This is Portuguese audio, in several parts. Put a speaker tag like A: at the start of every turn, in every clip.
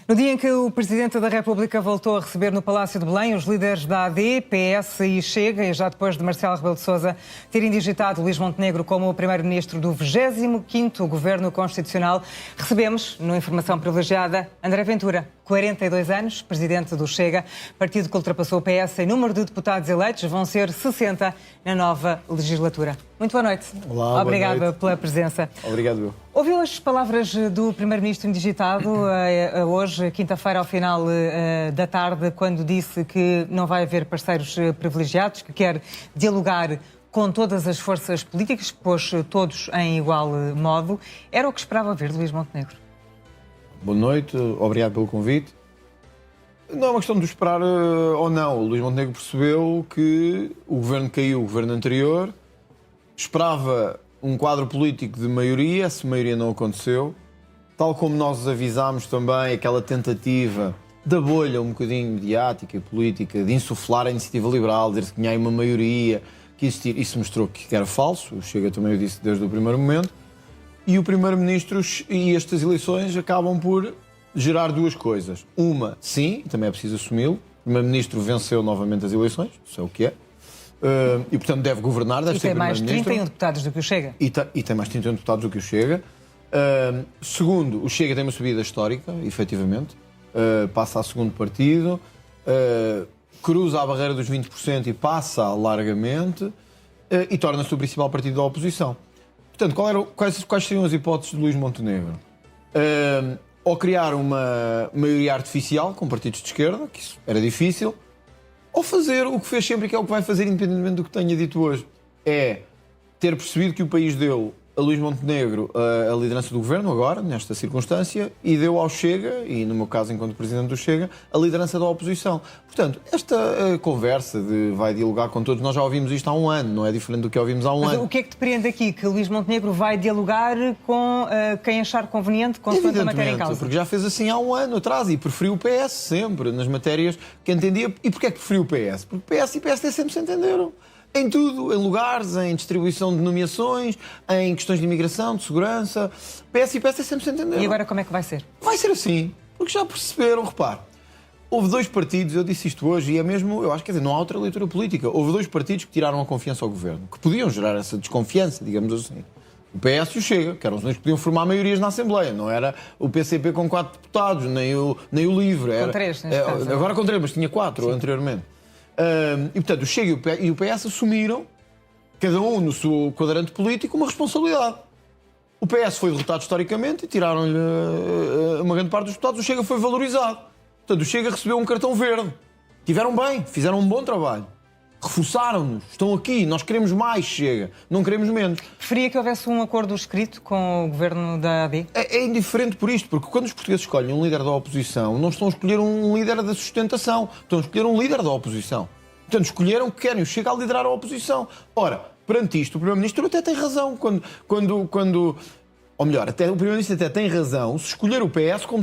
A: No dia em que o Presidente da República voltou a receber no Palácio de Belém os líderes da AD, PS e Chega, e já depois de Marcelo Rebelo de Sousa terem digitado Luís Montenegro como o Primeiro-Ministro do 25º Governo Constitucional, recebemos, no Informação Privilegiada, André Ventura, 42 anos, Presidente do Chega, partido que ultrapassou o PS em número de deputados eleitos, vão ser 60 na nova legislatura. Muito boa noite.
B: Olá,
A: obrigada
B: boa noite.
A: pela presença.
B: Obrigado, eu.
A: Ouviu as palavras do Primeiro-Ministro indigitado hoje, quinta-feira, ao final da tarde, quando disse que não vai haver parceiros privilegiados, que quer dialogar com todas as forças políticas, pôs todos em igual modo. Era o que esperava ver de Luís Montenegro?
B: Boa noite, obrigado pelo convite. Não é uma questão de esperar ou não. O Luís Montenegro percebeu que o governo caiu, o governo anterior, esperava um quadro político de maioria, essa maioria não aconteceu. Tal como nós avisámos também, aquela tentativa da bolha um bocadinho mediática e política de insuflar a iniciativa liberal, dizer que tinha aí uma maioria, que existir. Isso mostrou que era falso, o Chega também o disse desde o primeiro momento. E o Primeiro-Ministro e estas eleições acabam por gerar duas coisas. Uma, sim, também é preciso assumi-lo, o Primeiro-Ministro venceu novamente as eleições, isso é o que é. E, portanto, deve governar, deve ser Primeiro-Ministro.
A: E tem mais 31 deputados do que o Chega.
B: E tem mais 31 deputados do que o Chega. Segundo, o Chega tem uma subida histórica, efetivamente. Passa a segundo partido. Cruza a barreira dos 20% e passa largamente. E torna-se o principal partido da oposição. Portanto, quais seriam as hipóteses de Luís Montenegro? Ou criar uma maioria artificial com partidos de esquerda, que isso era difícil, ou fazer o que fez sempre e que é o que vai fazer, independentemente do que tenha dito hoje, é ter percebido que o país deu a Luís Montenegro a liderança do governo, agora, nesta circunstância, e deu ao Chega, e no meu caso, enquanto Presidente do Chega, a liderança da oposição. Portanto, esta conversa de vai dialogar com todos, nós já ouvimos isto há um ano, não é diferente do que ouvimos há um ano.
A: Mas o que é que te prende aqui? Que Luís Montenegro vai dialogar com quem achar conveniente, consoante a matéria em causa?
B: Porque já fez assim há um ano atrás e preferiu o PS sempre, nas matérias que entendia. E porquê é que preferiu o PS? Porque PS e PSD sempre se entenderam. Em tudo, em lugares, em distribuição de nomeações, em questões de imigração, de segurança. PS e PSD sempre se entenderam.
A: E agora como é que vai ser?
B: Vai ser assim, porque já perceberam, repare. Houve dois partidos, eu disse isto hoje, e é mesmo, eu acho que não há outra leitura política. Houve dois partidos que tiraram a confiança ao governo, que podiam gerar essa desconfiança, digamos assim. O PS e o Chega, que eram os dois que podiam formar maiorias na Assembleia. Não era o PCP com 4 deputados, nem o LIVRE.
A: Com 3, neste caso.
B: Agora com 3, mas tinha 4 anteriormente. E portanto o Chega e o PS assumiram, cada um no seu quadrante político, uma responsabilidade. O PS foi derrotado historicamente e tiraram-lhe uma grande parte dos deputados. O Chega foi valorizado. Portanto, o Chega recebeu um cartão verde. Tiveram bem, fizeram um bom trabalho. Reforçaram-nos, estão aqui, nós queremos mais, Chega, não queremos menos.
A: Preferia que houvesse um acordo escrito com o governo da AD?
B: É indiferente por isto, porque quando os portugueses escolhem um líder da oposição, não estão a escolher um líder da sustentação, estão a escolher um líder da oposição. Portanto, escolheram que querem o Chega a liderar a oposição. Ora, perante isto, o Primeiro-Ministro até tem razão, ou melhor, até o Primeiro-Ministro até tem razão se escolher o PS como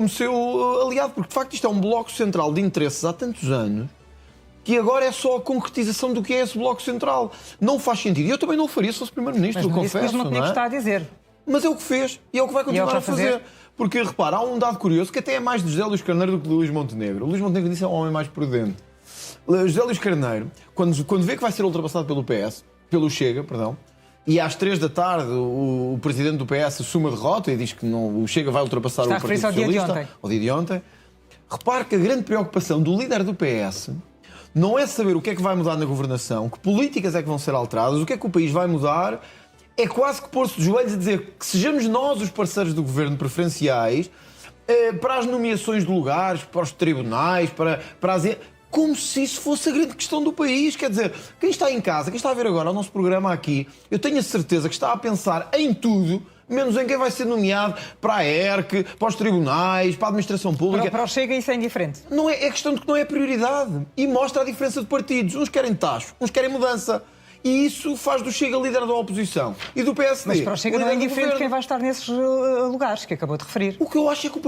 B: seu aliado, porque de facto isto é um bloco central de interesses há tantos anos, que agora é só a concretização do que é esse bloco central. Não faz sentido. E eu também não o faria se fosse Primeiro-Ministro, eu confesso.
A: Mas não é? Está a dizer.
B: Mas é o que fez e é o que vai continuar a fazer. Porque, repara, há um dado curioso que até é mais de José Luís Carneiro do que de Luís Montenegro. O Luís Montenegro disse é um homem mais prudente. José Luís Carneiro, quando vê que vai ser ultrapassado pelo Chega, e às 3 da tarde o presidente do PS assume a derrota e diz que o Chega vai ultrapassar o Partido Socialista, ao dia de ontem. Repare que a grande preocupação do líder do PS não é saber o que é que vai mudar na governação, que políticas é que vão ser alteradas, o que é que o país vai mudar, é quase que pôr-se de joelhos e dizer que sejamos nós os parceiros do governo preferenciais para as nomeações de lugares, para os tribunais, para as... Como se isso fosse a grande questão do país. Quer dizer, quem está em casa, quem está a ver agora o nosso programa aqui, eu tenho a certeza que está a pensar em tudo, menos em quem vai ser nomeado para a ERC, para os tribunais, para a administração pública.
A: Para o Chega isso é indiferente.
B: Não é questão de que não é prioridade. E mostra a diferença de partidos. Uns querem tacho, uns querem mudança. E isso faz do Chega líder da oposição. E do PSD.
A: Mas para o Chega não é indiferente quem vai estar nesses lugares que acabou de referir.
B: O que eu acho é que o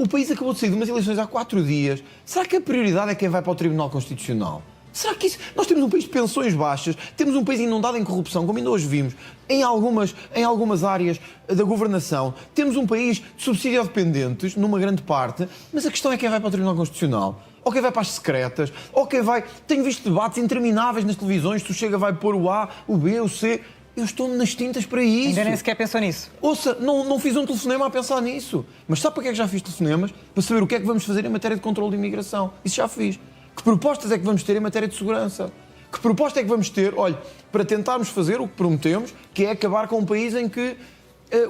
B: país acabou de sair de umas eleições há 4 dias. Será que a prioridade é quem vai para o Tribunal Constitucional? Será que isso... Nós temos um país de pensões baixas, temos um país inundado em corrupção, como ainda hoje vimos, em algumas áreas da governação. Temos um país de subsídio-dependentes, numa grande parte, mas a questão é quem vai para o Tribunal Constitucional, ou quem vai para as secretas, ou quem vai... Tenho visto debates intermináveis nas televisões, se o Chega vai pôr o A, o B, o C... Eu estou nas tintas para isso.
A: Ainda nem sequer pensou nisso.
B: Ouça, não fiz um telefonema a pensar nisso. Mas sabe para que é que já fiz telefonemas? Para saber o que é que vamos fazer em matéria de controle de imigração. Isso já fiz. Que propostas é que vamos ter em matéria de segurança? Que proposta é que vamos ter, olha, para tentarmos fazer o que prometemos, que é acabar com um país em que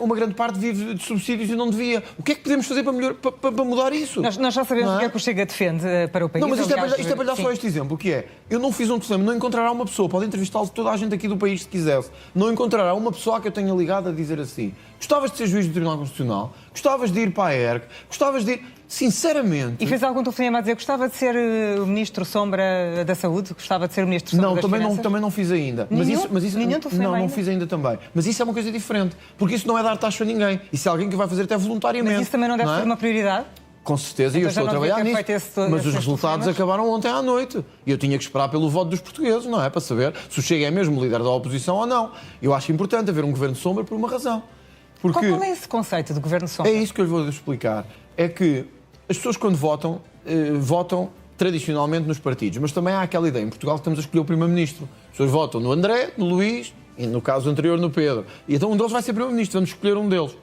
B: uma grande parte vive de subsídios e não devia. O que é que podemos fazer para mudar isso?
A: Nós já sabemos o que é que o Chega defende para o país.
B: Não, mas isto é para lhe dar só este exemplo, que é, eu não fiz um telefonema, não encontrará uma pessoa, pode entrevistá-lo toda a gente aqui do país se quisesse, não encontrará uma pessoa que eu tenha ligado a dizer assim, gostavas de ser juiz do Tribunal Constitucional, gostavas de ir para a ERC, gostavas de ir, sinceramente...
A: E fez algum telefonema a dizer que gostava de ser o Ministro Sombra da Saúde? Gostava de ser o Ministro Sombra das Finanças?
B: Não, também não fiz ainda.
A: Nenhum
B: Não
A: ainda?
B: fiz ainda também. Mas isso é uma coisa diferente, porque isso não é dar taxa a ninguém, isso é alguém que vai fazer até voluntariamente.
A: Mas isso também não deve ser uma prioridade?
B: Com certeza, e
A: então
B: eu estou a trabalhar nisso. Mas os resultados acabaram ontem à noite. E eu tinha que esperar pelo voto dos portugueses, não é? Para saber se o Chega é mesmo líder da oposição ou não. Eu acho importante haver um governo de sombra por uma razão. Porque
A: qual é esse conceito de governo de sombra?
B: É isso que eu lhe vou explicar. É que as pessoas, quando votam, votam tradicionalmente nos partidos. Mas também há aquela ideia. Em Portugal estamos a escolher o primeiro-ministro. As pessoas votam no André, no Luís e, no caso anterior, no Pedro. E então um deles vai ser primeiro-ministro. Vamos escolher um deles.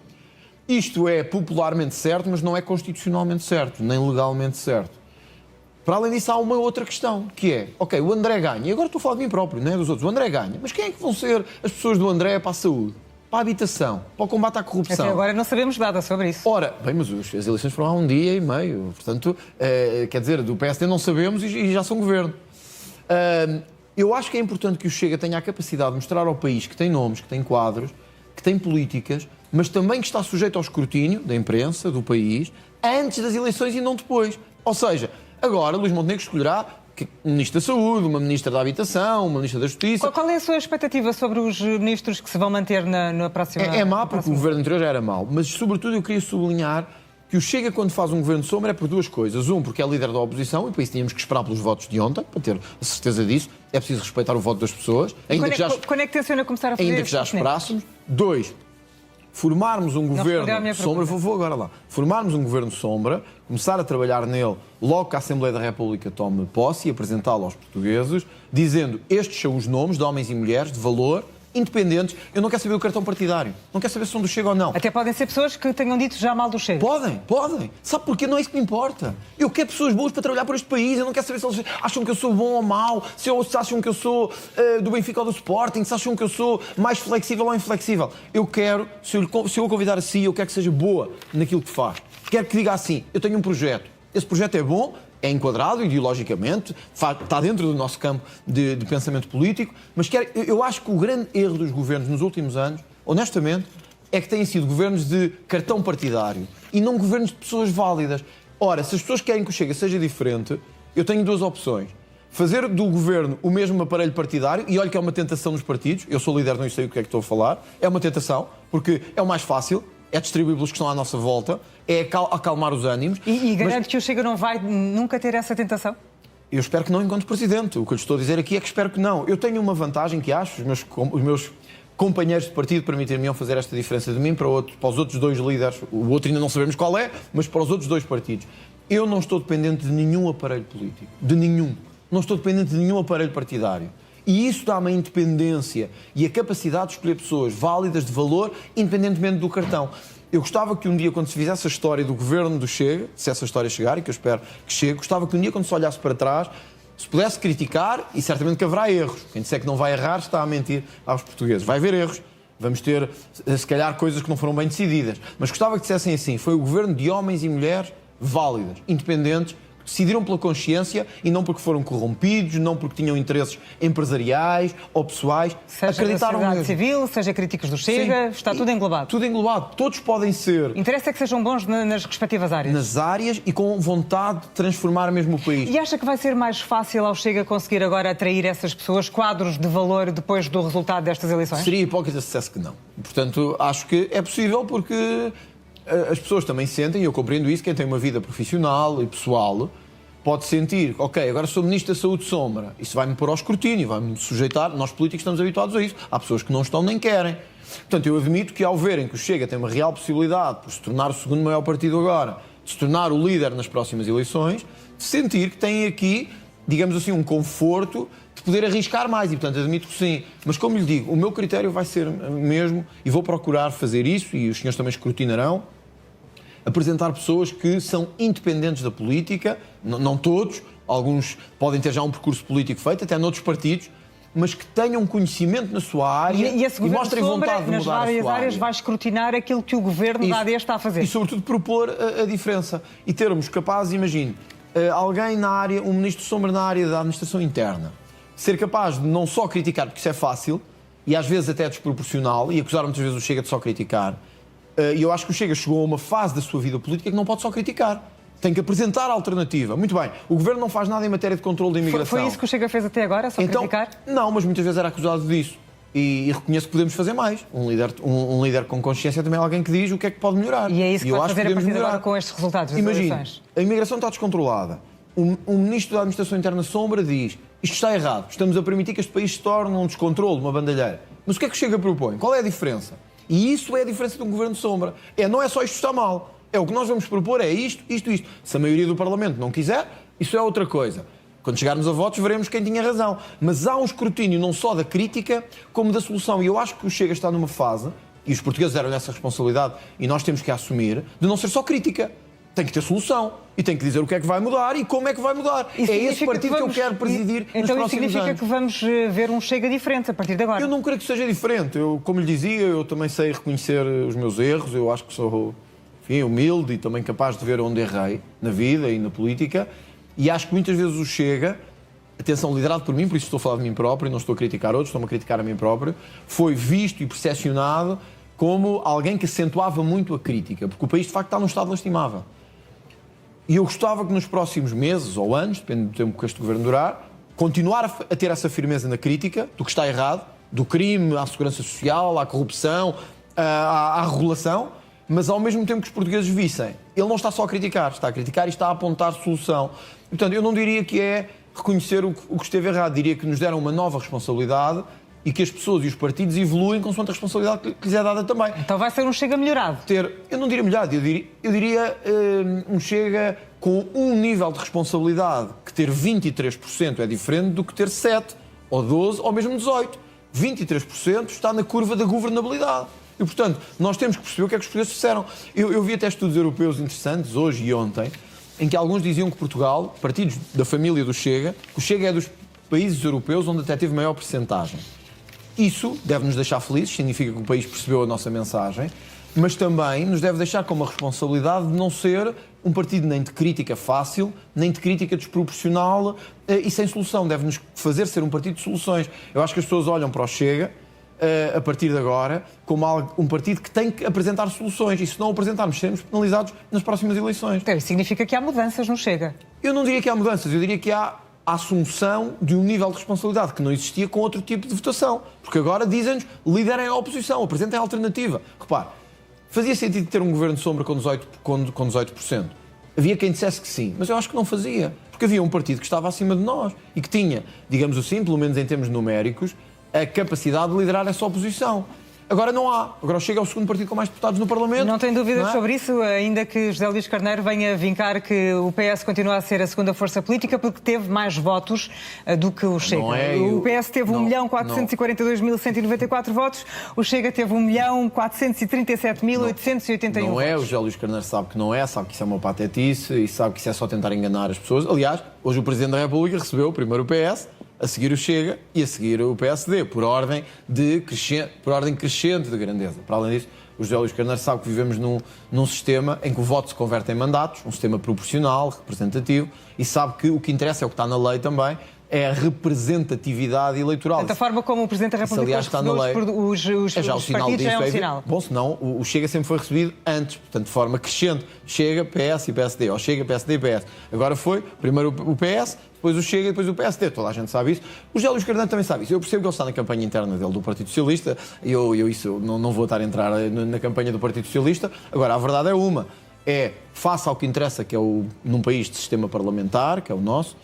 B: Isto é popularmente certo, mas não é constitucionalmente certo, nem legalmente certo. Para além disso, há uma outra questão, que é, ok, o André ganha, e agora estou a falar de mim próprio, não é dos outros, o André ganha, mas quem é que vão ser as pessoas do André para a saúde, para a habitação, para o combate à corrupção?
A: Até agora não sabemos nada sobre isso.
B: Ora, bem, mas as eleições foram há um dia e meio, portanto, quer dizer, do PSD não sabemos e já são governo. Eu acho que é importante que o Chega tenha a capacidade de mostrar ao país que tem nomes, que tem quadros, que tem políticas, mas também que está sujeito ao escrutínio da imprensa, do país, antes das eleições e não depois. Ou seja, agora Luís Montenegro escolherá um Ministro da Saúde, uma Ministra da Habitação, uma Ministra da Justiça...
A: Qual é a sua expectativa sobre os ministros que se vão manter na próxima...
B: É má porque o governo anterior já era mau, mas sobretudo eu queria sublinhar que o Chega, quando faz um governo de sombra, é por duas coisas. Um, porque é líder da oposição, e por isso tínhamos que esperar pelos votos de ontem, para ter a certeza disso. É preciso respeitar o voto das pessoas.
A: Quando é que tenciona começar a fazer
B: ainda que já esperássemos. Dois, formarmos um governo de sombra, vou agora lá, formarmos um governo de sombra, começar a trabalhar nele logo que a Assembleia da República tome posse e apresentá-lo aos portugueses, dizendo estes são os nomes de homens e mulheres de valor, independentes. Eu não quero saber o cartão partidário, não quero saber se são do Chega ou não.
A: Até podem ser pessoas que tenham dito já mal do Chega.
B: Podem. Sabe porquê? Não é isso que me importa. Eu quero pessoas boas para trabalhar por este país. Eu não quero saber se eles acham que eu sou bom ou mau, se acham que eu sou do Benfica ou do Sporting, se acham que eu sou mais flexível ou inflexível. Eu quero, se eu o convidar assim, eu quero que seja boa naquilo que faz. Quero que diga assim, eu tenho um projeto. Esse projeto é bom, é enquadrado ideologicamente, está dentro do nosso campo de pensamento político, mas eu acho que o grande erro dos governos nos últimos anos, honestamente, é que têm sido governos de cartão partidário e não governos de pessoas válidas. Ora, se as pessoas querem que o Chega seja diferente, eu tenho duas opções. Fazer do governo o mesmo aparelho partidário, e olha que é uma tentação nos partidos, eu sou líder, não sei o que é que estou a falar, é uma tentação, porque é o mais fácil, é distribuir pelos que estão à nossa volta, é acalmar os ânimos.
A: E garante que o Chega não vai nunca ter essa tentação?
B: Eu espero que não enquanto Presidente. O que eu lhe estou a dizer aqui é que espero que não. Eu tenho uma vantagem que acho, os meus companheiros de partido permitir-me fazer esta diferença de mim para os outros dois líderes, o outro ainda não sabemos qual é, mas para os outros dois partidos. Eu não estou dependente de nenhum aparelho político. De nenhum. Não estou dependente de nenhum aparelho partidário. E isso dá-me a independência e a capacidade de escolher pessoas válidas, de valor, independentemente do cartão. Eu gostava que um dia, quando se fizesse a história do governo do Chega, se essa história chegar, e que eu espero que chegue, gostava que um dia, quando se olhasse para trás, se pudesse criticar, e certamente que haverá erros. Quem disser que não vai errar está a mentir aos portugueses. Vai haver erros. Vamos ter, se calhar, coisas que não foram bem decididas. Mas gostava que dissessem assim, foi o governo de homens e mulheres válidas, independentes, decidiram pela consciência e não porque foram corrompidos, não porque tinham interesses empresariais ou pessoais.
A: Seja
B: acreditaram
A: da sociedade
B: mesmo.
A: civil, seja críticos do Chega, está tudo englobado.
B: Tudo englobado. Todos podem ser.
A: Interessa é que sejam bons nas respectivas áreas.
B: Nas áreas e com vontade de transformar mesmo o país.
A: E acha que vai ser mais fácil ao Chega conseguir agora atrair essas pessoas, quadros de valor, depois do resultado destas eleições?
B: Seria hipócrita se dissesse que não. Portanto, acho que é possível porque as pessoas também sentem, e eu compreendo isso, quem tem uma vida profissional e pessoal, pode sentir, ok, agora sou Ministro da Saúde sombra, isso vai-me pôr ao escrutínio, vai-me sujeitar, nós políticos estamos habituados a isso, há pessoas que não estão nem querem. Portanto, eu admito que ao verem que o Chega tem uma real possibilidade, por se tornar o segundo maior partido agora, de se tornar o líder nas próximas eleições, de sentir que tem aqui, digamos assim, um conforto de poder arriscar mais, e portanto admito que sim. Mas como lhe digo, o meu critério vai ser mesmo, e vou procurar fazer isso, e os senhores também escrutinarão, apresentar pessoas que são independentes da política, não todos, alguns podem ter já um percurso político feito, até noutros partidos, mas que tenham conhecimento na sua área
A: e
B: mostrem vontade de mudar a sua área.
A: Nas várias áreas vai escrutinar aquilo que o governo da AD está a fazer.
B: E sobretudo propor a diferença. E termos capazes, imagine, alguém na área, um ministro sombra na área da administração interna, ser capaz de não só criticar, porque isso é fácil, e às vezes até desproporcional, e acusar muitas vezes o Chega de só criticar. E eu acho que o Chega chegou a uma fase da sua vida política que não pode só criticar. Tem que apresentar a alternativa. Muito bem, o Governo não faz nada em matéria de controle da imigração.
A: Foi isso que o Chega fez até agora, só criticar?
B: Não, mas muitas vezes era acusado disso. E reconheço que podemos fazer mais. Um líder com consciência também é alguém que diz o que é que pode melhorar.
A: E é isso que vai fazer a partir de agora com estes resultados das eleições.
B: A imigração está descontrolada. Um ministro da Administração Interna sombra diz isto está errado, estamos a permitir que este país se torne um descontrole, uma bandalheira. Mas o que é que o Chega propõe? Qual é a diferença? E isso é a diferença de um governo de sombra. Não é só isto está mal. É o que nós vamos propor, é isto. Se a maioria do Parlamento não quiser, isso é outra coisa. Quando chegarmos a votos, veremos quem tinha razão. Mas há um escrutínio não só da crítica, como da solução. E eu acho que o Chega está numa fase, e os portugueses deram-lhe essa responsabilidade, e nós temos que assumir, de não ser só crítica. Tem que ter solução. E tem que dizer o que é que vai mudar e como é que vai mudar. É esse partido que eu quero presidir nos próximos anos.
A: Então isso significa que vamos ver um Chega diferente a partir de agora?
B: Eu não creio que seja diferente. Como lhe dizia, eu também sei reconhecer os meus erros. Eu acho que sou... humilde e também capaz de ver onde errei na vida e na política, e acho que muitas vezes o Chega, atenção, liderado por mim, por isso estou a falar de mim próprio e não estou a criticar outros, estou-me a criticar a mim próprio, foi visto e percepcionado como alguém que acentuava muito a crítica, porque o país de facto está num estado lastimável. E eu gostava que nos próximos meses ou anos, depende do tempo que este governo durar, continuar a ter essa firmeza na crítica do que está errado, do crime à segurança social, à corrupção, à regulação, mas ao mesmo tempo que os portugueses vissem, ele não está só a criticar, está a criticar e está a apontar solução. Portanto, eu não diria que é reconhecer o que esteve errado, diria que nos deram uma nova responsabilidade e que as pessoas e os partidos evoluem consoante a responsabilidade que lhes é dada também.
A: Então vai ser um Chega melhorado?
B: Eu não diria melhorado, eu diria um Chega com um nível de responsabilidade que ter 23% é diferente do que ter 7, ou 12, ou mesmo 18. 23% está na curva da governabilidade. E, portanto, nós temos que perceber o que é que os portugueses disseram. Eu vi até estudos europeus interessantes, hoje e ontem, em que alguns diziam que Portugal, partidos da família do Chega, que o Chega é dos países europeus onde até teve maior percentagem. Isso deve-nos deixar felizes, significa que o país percebeu a nossa mensagem, mas também nos deve deixar com uma responsabilidade de não ser um partido nem de crítica fácil, nem de crítica desproporcional e sem solução. Deve-nos fazer ser um partido de soluções. Eu acho que as pessoas olham para o Chega, a partir de agora, como um partido que tem que apresentar soluções. E se não apresentarmos, seremos penalizados nas próximas eleições.
A: Então, isso significa que há mudanças no Chega?
B: Eu não diria que há mudanças, eu diria que há a assunção de um nível de responsabilidade que não existia com outro tipo de votação. Porque agora dizem-nos, liderem a oposição, apresentem a alternativa. Repare, fazia sentido ter um governo de sombra com 18%. Havia quem dissesse que sim, mas eu acho que não fazia. Porque havia um partido que estava acima de nós e que tinha, digamos assim, pelo menos em termos numéricos, a capacidade de liderar essa oposição. Agora não há. Agora Chega ao segundo partido com mais deputados no Parlamento.
A: Não tem dúvidas sobre isso, ainda que José Luís Carneiro venha vincar que o PS continua a ser a segunda força política porque teve mais votos do que o Chega. O PS teve 1.442.194 votos, o Chega teve 1.437.881
B: Não é, o José Luís Carneiro sabe que não é, sabe que isso é uma patetice e sabe que isso é só tentar enganar as pessoas. Aliás, hoje o Presidente da República recebeu primeiro o PS, a seguir o Chega e a seguir o PSD, por ordem crescente de grandeza. Para além disso, o José Luís Carneiro sabe que vivemos num sistema em que o voto se converte em mandatos, um sistema proporcional, representativo, e sabe que o que interessa é o que está na lei também, é a representatividade eleitoral.
A: Da forma como o Presidente da República recebeu os partidos já é um sinal.
B: Bom, senão o Chega sempre foi recebido antes, portanto, de forma crescente. Chega, PS e PSD, ou Chega, PSD e PS. Agora foi, primeiro o PS, depois o Chega e depois o PSD. Toda a gente sabe isso. O José Luís Carneiro também sabe isso. Eu percebo que ele está na campanha interna dele do Partido Socialista. Eu não vou estar a entrar na campanha do Partido Socialista. Agora, a verdade é uma. é, face ao que interessa, que é num país de sistema parlamentar, que é o nosso,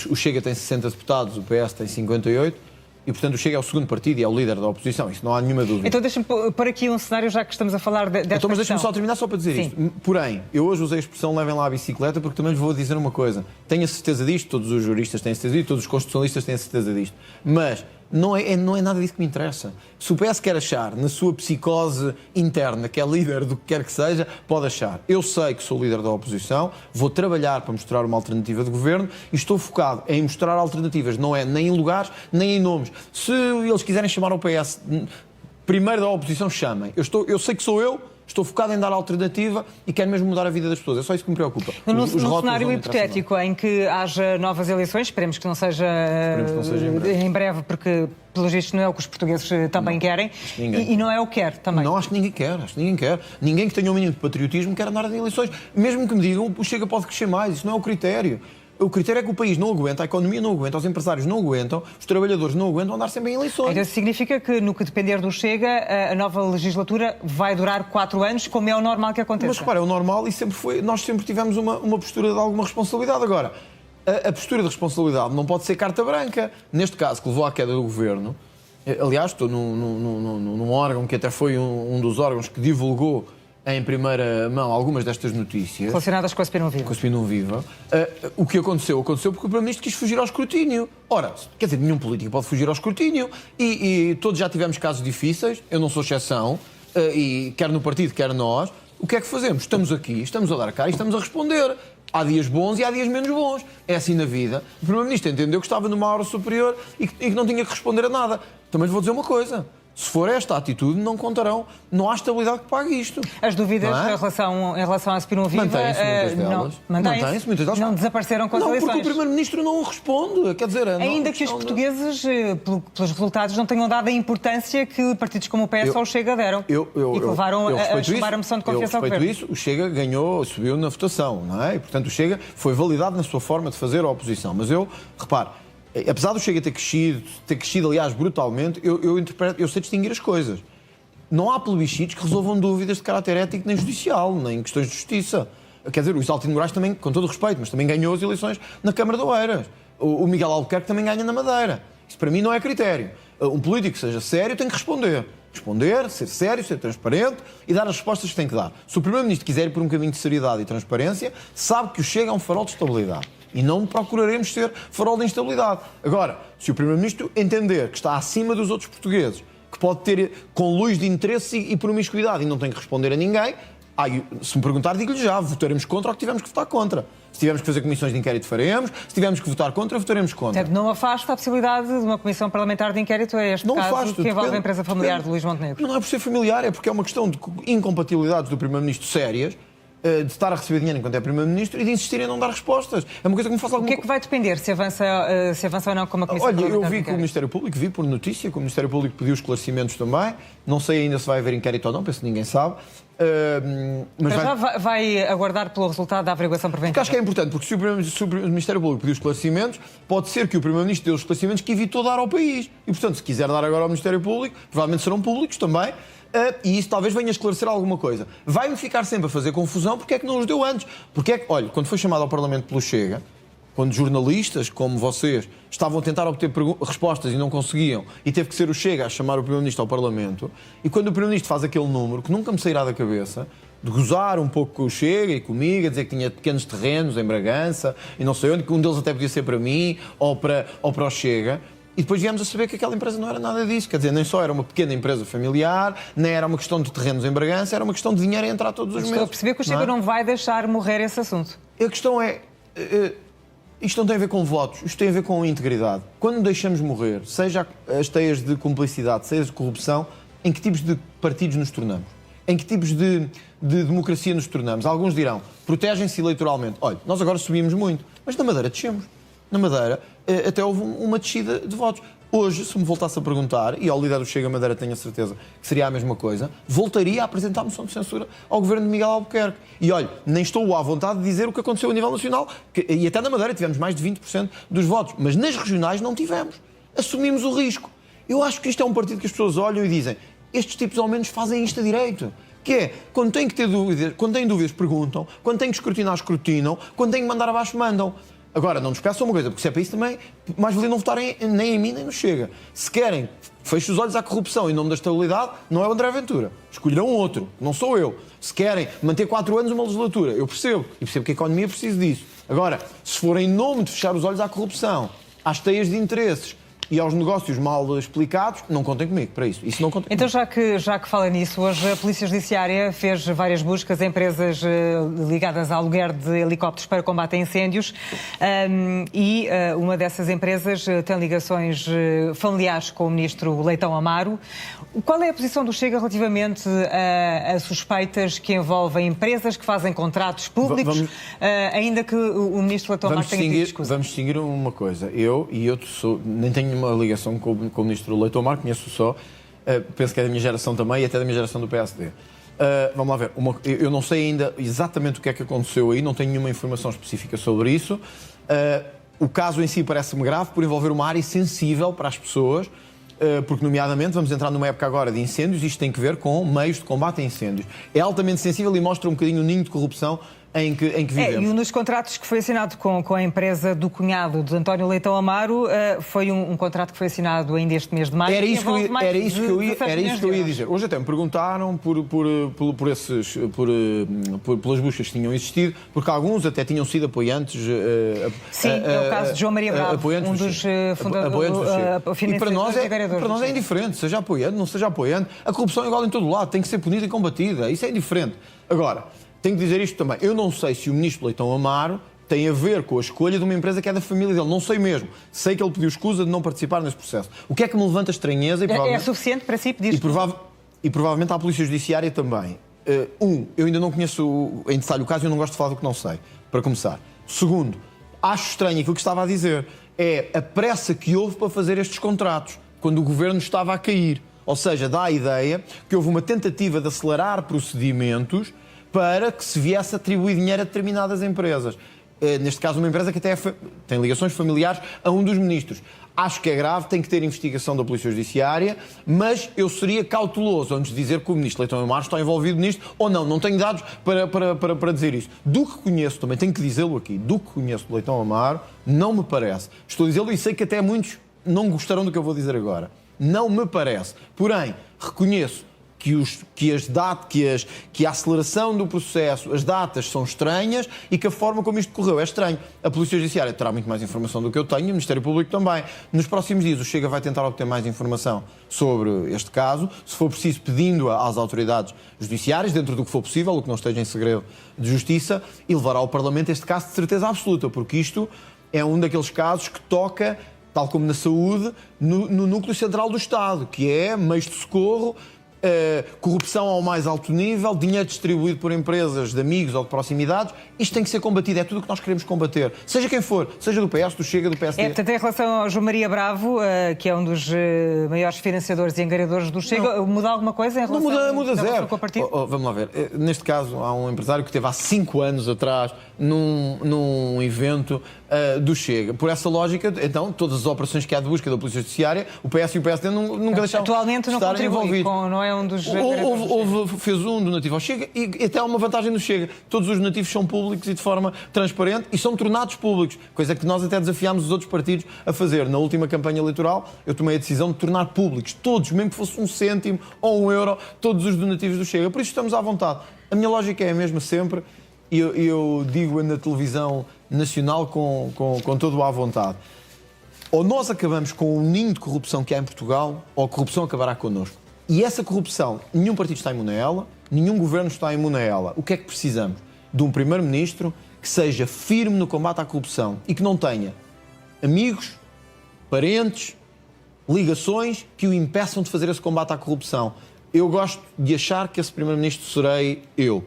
B: o Chega tem 60 deputados, o PS tem 58, e, portanto, o Chega é o segundo partido e é o líder da oposição. Isso não há nenhuma dúvida.
A: Então deixa-me pôr aqui um cenário, já que estamos a falar desta
B: Então, mas deixa-me só terminar só para dizer
A: Sim.
B: isto. Porém, eu hoje usei a expressão levem lá a bicicleta porque também lhes vou dizer uma coisa. Tenho a certeza disto, todos os juristas têm a certeza disto, todos os constitucionalistas têm a certeza disto. Mas não é nada disso que me interessa. Se o PS quer achar, na sua psicose interna, que é líder do que quer que seja, pode achar. Eu sei que sou líder da oposição, vou trabalhar para mostrar uma alternativa de governo e estou focado em mostrar alternativas, não é nem em lugares, nem em nomes. Se eles quiserem chamar o PS primeiro da oposição, chamem. Eu sei que sou eu, estou focado em dar alternativa e quero mesmo mudar a vida das pessoas. É só isso que me preocupa.
A: Num cenário hipotético em que haja novas eleições, esperemos que não seja, em breve, porque, pelos vistos, não é o que os portugueses também querem. E não é o que quer também.
B: Não, acho que ninguém quer. Ninguém que tenha um mínimo de patriotismo quer andar em eleições. Mesmo que me digam, o Chega pode crescer mais. Isso não é o critério. O critério é que o país não aguenta, a economia não aguenta, os empresários não aguentam, os trabalhadores não aguentam andar sempre em eleições.
A: Então significa que, no que depender do Chega, a nova legislatura vai durar 4 anos, como é o normal que aconteça?
B: Mas repara, é o normal e sempre foi. Nós sempre tivemos uma postura de alguma responsabilidade. Agora, a postura de responsabilidade não pode ser carta branca. Neste caso, que levou à queda do governo, aliás, estou num órgão que até foi um dos órgãos que divulgou em primeira mão algumas destas notícias
A: relacionadas com a Spinum Viva.
B: Com a Spinum Viva. O que aconteceu? Aconteceu porque o Primeiro-Ministro quis fugir ao escrutínio. Ora, quer dizer, nenhum político pode fugir ao escrutínio. E todos já tivemos casos difíceis, eu não sou exceção, e quer no partido, quer nós. O que é que fazemos? Estamos aqui, estamos a dar cá e estamos a responder. Há dias bons e há dias menos bons. É assim na vida. O Primeiro-Ministro entendeu que estava numa hora superior e que não tinha que responder a nada. Também lhe vou dizer uma coisa. Se for esta a atitude, não contarão. Não há estabilidade que pague isto.
A: As dúvidas em relação à Spinum Viva...
B: Mantém-se muitas delas.
A: Mantém-se muitas delas. Não desapareceram com as eleições.
B: Não, porque o Primeiro-Ministro não responde. Quer dizer...
A: Ainda que os portugueses, pelos resultados, não tenham dado a importância que partidos como o PS ou o Chega deram. E que levaram a chamar a moção de confiança ao governo.
B: Isso, o Chega ganhou, subiu na votação, não é? E, portanto, o Chega foi validado na sua forma de fazer a oposição. Mas repare, apesar do Chega ter crescido, aliás, brutalmente, eu sei distinguir as coisas. Não há plebiscitos que resolvam dúvidas de caráter ético nem judicial, nem questões de justiça. Quer dizer, o Isaltino Moraes também, com todo o respeito, mas também ganhou as eleições na Câmara de Oeiras. O Miguel Albuquerque também ganha na Madeira. Isso para mim não é critério. Um político que seja sério tem que responder. Responder, ser sério, ser transparente e dar as respostas que tem que dar. Se o Primeiro-Ministro quiser ir por um caminho de seriedade e transparência, sabe que o Chega é um farol de estabilidade. E não procuraremos ser farol de instabilidade. Agora, se o Primeiro-Ministro entender que está acima dos outros portugueses, que pode ter com luz de interesse e promiscuidade e não tem que responder a ninguém, se me perguntar, digo-lhe já, votaremos contra o que tivermos que votar contra. Se tivermos que fazer comissões de inquérito, faremos. Se tivermos que votar contra, votaremos contra.
A: Portanto, não afasta a possibilidade de uma comissão parlamentar de inquérito a este não caso afasto, que envolve a empresa familiar de Luís Montenegro?
B: Não é por ser familiar, é porque é uma questão de incompatibilidades do Primeiro-Ministro sérias, de estar a receber dinheiro enquanto é Primeiro-Ministro e de insistir em não dar respostas. É uma coisa que me faz alguma...
A: O que é que vai depender se avança ou não com uma comissão
B: parlamentar?
A: Olha,
B: eu vi que o Ministério Público, vi por notícia, que o Ministério Público pediu esclarecimentos também. Não sei ainda se vai haver inquérito ou não, penso que ninguém sabe.
A: Mas já vai aguardar pelo resultado da averiguação preventiva?
B: Porque acho que é importante, porque se o Ministério Público pediu esclarecimentos, pode ser que o Primeiro-Ministro dê os esclarecimentos que evitou dar ao país. E, portanto, se quiser dar agora ao Ministério Público, provavelmente serão públicos também, e isso talvez venha esclarecer alguma coisa. Vai-me ficar sempre a fazer confusão porque é que não os deu antes. Porque é que, olha, quando foi chamado ao Parlamento pelo Chega, quando jornalistas como vocês estavam a tentar obter respostas e não conseguiam, e teve que ser o Chega a chamar o Primeiro-Ministro ao Parlamento, e quando o Primeiro-Ministro faz aquele número, que nunca me sairá da cabeça, de gozar um pouco com o Chega e comigo, a dizer que tinha pequenos terrenos em Bragança, e não sei onde, que um deles até podia ser para mim, ou para o Chega, e depois viemos a saber que aquela empresa não era nada disso. Quer dizer, nem só era uma pequena empresa familiar, nem era uma questão de terrenos em Bragança, era uma questão de dinheiro a entrar todos os meses.
A: Estou a perceber que o Chega não vai deixar morrer esse assunto.
B: A questão é... Isto não tem a ver com votos, isto tem a ver com integridade. Quando deixamos morrer, seja as teias de cumplicidade, seja de corrupção, em que tipos de partidos nos tornamos? Em que tipos de democracia nos tornamos? Alguns dirão, protegem-se eleitoralmente. Olha, nós agora subimos muito, mas na Madeira descemos. Na Madeira até houve uma descida de votos. Hoje, se me voltasse a perguntar, e ao líder do Chega Madeira tenho a certeza que seria a mesma coisa, voltaria a apresentar moção de censura ao governo de Miguel Albuquerque. E olha, nem estou à vontade de dizer o que aconteceu a nível nacional, e até na Madeira tivemos mais de 20% dos votos, mas nas regionais não tivemos. Assumimos o risco. Eu acho que isto é um partido que as pessoas olham e dizem, estes tipos ao menos fazem isto a direito. que é, quando têm que ter dúvidas, quando têm dúvidas, perguntam, quando têm que escrutinar, escrutinam, quando têm que mandar abaixo, mandam. Agora, não nos peçam uma coisa, porque se é para isso também, mais valia não votarem nem em mim nem no Chega. Se querem, fechem os olhos à corrupção em nome da estabilidade, não é o André Ventura. Escolherão outro, não sou eu. Se querem manter 4 anos uma legislatura, eu percebo. E percebo que a economia precisa disso. Agora, se for em nome de fechar os olhos à corrupção, às teias de interesses e aos negócios mal explicados, não contem comigo para isso. Isso não contem
A: então,
B: comigo.
A: já que fala nisso, hoje a Polícia Judiciária fez várias buscas a empresas ligadas ao aluguer de helicópteros para combate a incêndios e uma dessas empresas tem ligações familiares com o ministro Leitão Amaro. Qual é a posição do Chega relativamente a suspeitas que envolvem empresas que fazem contratos públicos, ainda que o ministro Leitão Amaro tenha tido discussão?
B: Vamos distinguir uma coisa. Eu nem tenho uma ligação com o ministro Leitão Amaro, conheço só, penso que é da minha geração também e até da minha geração do PSD. Vamos lá ver, eu não sei ainda exatamente o que é que aconteceu aí, não tenho nenhuma informação específica sobre isso. O caso em si parece-me grave por envolver uma área sensível para as pessoas, porque, nomeadamente, vamos entrar numa época agora de incêndios, isto tem que ver com meios de combate a incêndios. É altamente sensível e mostra um bocadinho o ninho de corrupção em que vivemos.
A: E um dos contratos que foi assinado com a empresa do cunhado de António Leitão Amaro foi um contrato que foi assinado ainda este mês de maio.
B: Era isso que eu ia dizer. Hoje até me perguntaram pelas buscas que tinham existido, porque alguns até tinham sido apoiantes.
A: Sim, é o caso de João Maria Bravo, um dos fundadores do Chega.
B: E para nós é indiferente, seja apoiante, não seja apoiante. A corrupção é igual em todo lado, tem que ser punida e combatida. Isso é indiferente. Agora, tenho que dizer isto também. Eu não sei se o ministro Leitão Amaro tem a ver com a escolha de uma empresa que é da família dele. Não sei mesmo. Sei que ele pediu escusa de não participar nesse processo. O que é que me levanta estranheza?
A: É suficiente para si pedir escusa?
B: E provavelmente à Polícia Judiciária também. Eu ainda não conheço em detalhe o caso e eu não gosto de falar do que não sei, para começar. Segundo, acho estranho aquilo que estava a dizer. É a pressa que houve para fazer estes contratos, quando o governo estava a cair. Ou seja, dá a ideia que houve uma tentativa de acelerar procedimentos para que se viesse a atribuir dinheiro a determinadas empresas. Neste caso, uma empresa que até tem ligações familiares a um dos ministros. Acho que é grave, tem que ter investigação da Polícia Judiciária, mas eu seria cauteloso antes de dizer que o ministro Leitão Amaro está envolvido nisto ou não. Não tenho dados para dizer isso. Do que conheço, também tenho que dizê-lo aqui, do que conheço do Leitão Amaro, não me parece. Estou a dizê-lo e sei que até muitos não gostarão do que eu vou dizer agora. Não me parece. Porém, reconheço que a aceleração do processo, as datas são estranhas e que a forma como isto correu é estranho. A Polícia Judiciária terá muito mais informação do que eu tenho e o Ministério Público também. Nos próximos dias o Chega vai tentar obter mais informação sobre este caso, se for preciso pedindo-a às autoridades judiciárias, dentro do que for possível, o que não esteja em segredo de justiça, e levará ao Parlamento este caso de certeza absoluta, porque isto é um daqueles casos que toca, tal como na saúde, no núcleo central do Estado, que é meios de socorro, corrupção ao mais alto nível, dinheiro distribuído por empresas de amigos ou de proximidades. Isto tem que ser combatido, é tudo o que nós queremos combater, seja quem for, seja do PS, do Chega, do PSD.
A: Portanto, em relação ao João Maria Bravo, que é um dos maiores financiadores e angariadores do Chega, muda alguma coisa em relação
B: não muda zero.
A: Com o partido?
B: Vamos lá ver, neste caso há um empresário que esteve há 5 anos atrás num evento do Chega. Por essa lógica, então, todas as operações que há de busca da Polícia Judiciária, o PS e o PSD nunca deixaram
A: atualmente
B: de
A: não
B: estar envolvidos.
A: Não é um dos...
B: Fez um donativo ao Chega e até há uma vantagem no Chega. Todos os donativos são públicos e de forma transparente e são tornados públicos, coisa que nós até desafiámos os outros partidos a fazer. Na última campanha eleitoral, eu tomei a decisão de tornar públicos, todos, mesmo que fosse 1 cêntimo ou 1 euro, todos os donativos do Chega. Por isso estamos à vontade. A minha lógica é a mesma sempre e eu digo na televisão nacional com todo à vontade. Ou nós acabamos com o ninho de corrupção que há em Portugal, ou a corrupção acabará connosco. E essa corrupção, nenhum partido está imune a ela, nenhum governo está imune a ela. O que é que precisamos? De um primeiro-ministro que seja firme no combate à corrupção e que não tenha amigos, parentes, ligações que o impeçam de fazer esse combate à corrupção. Eu gosto de achar que esse primeiro-ministro serei eu.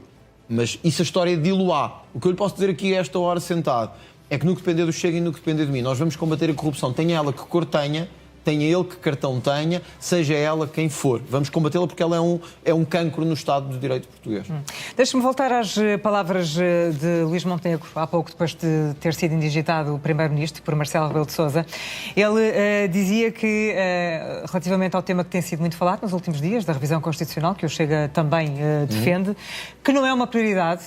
B: Mas isso a história dilo-á. O que eu lhe posso dizer aqui a esta hora sentado é que no que depender do Chega e no que depender de mim, nós vamos combater a corrupção, tenha ela que cor tenha, tenha ele que cartão tenha, seja ela quem for. Vamos combatê-la porque ela é um cancro no Estado de Direito português.
A: Deixe-me voltar às palavras de Luís Montenegro, há pouco depois de ter sido indigitado o Primeiro-Ministro por Marcelo Rebelo de Sousa. Ele dizia que, relativamente ao tema que tem sido muito falado nos últimos dias, da revisão constitucional, que o Chega também defende, que não é uma prioridade,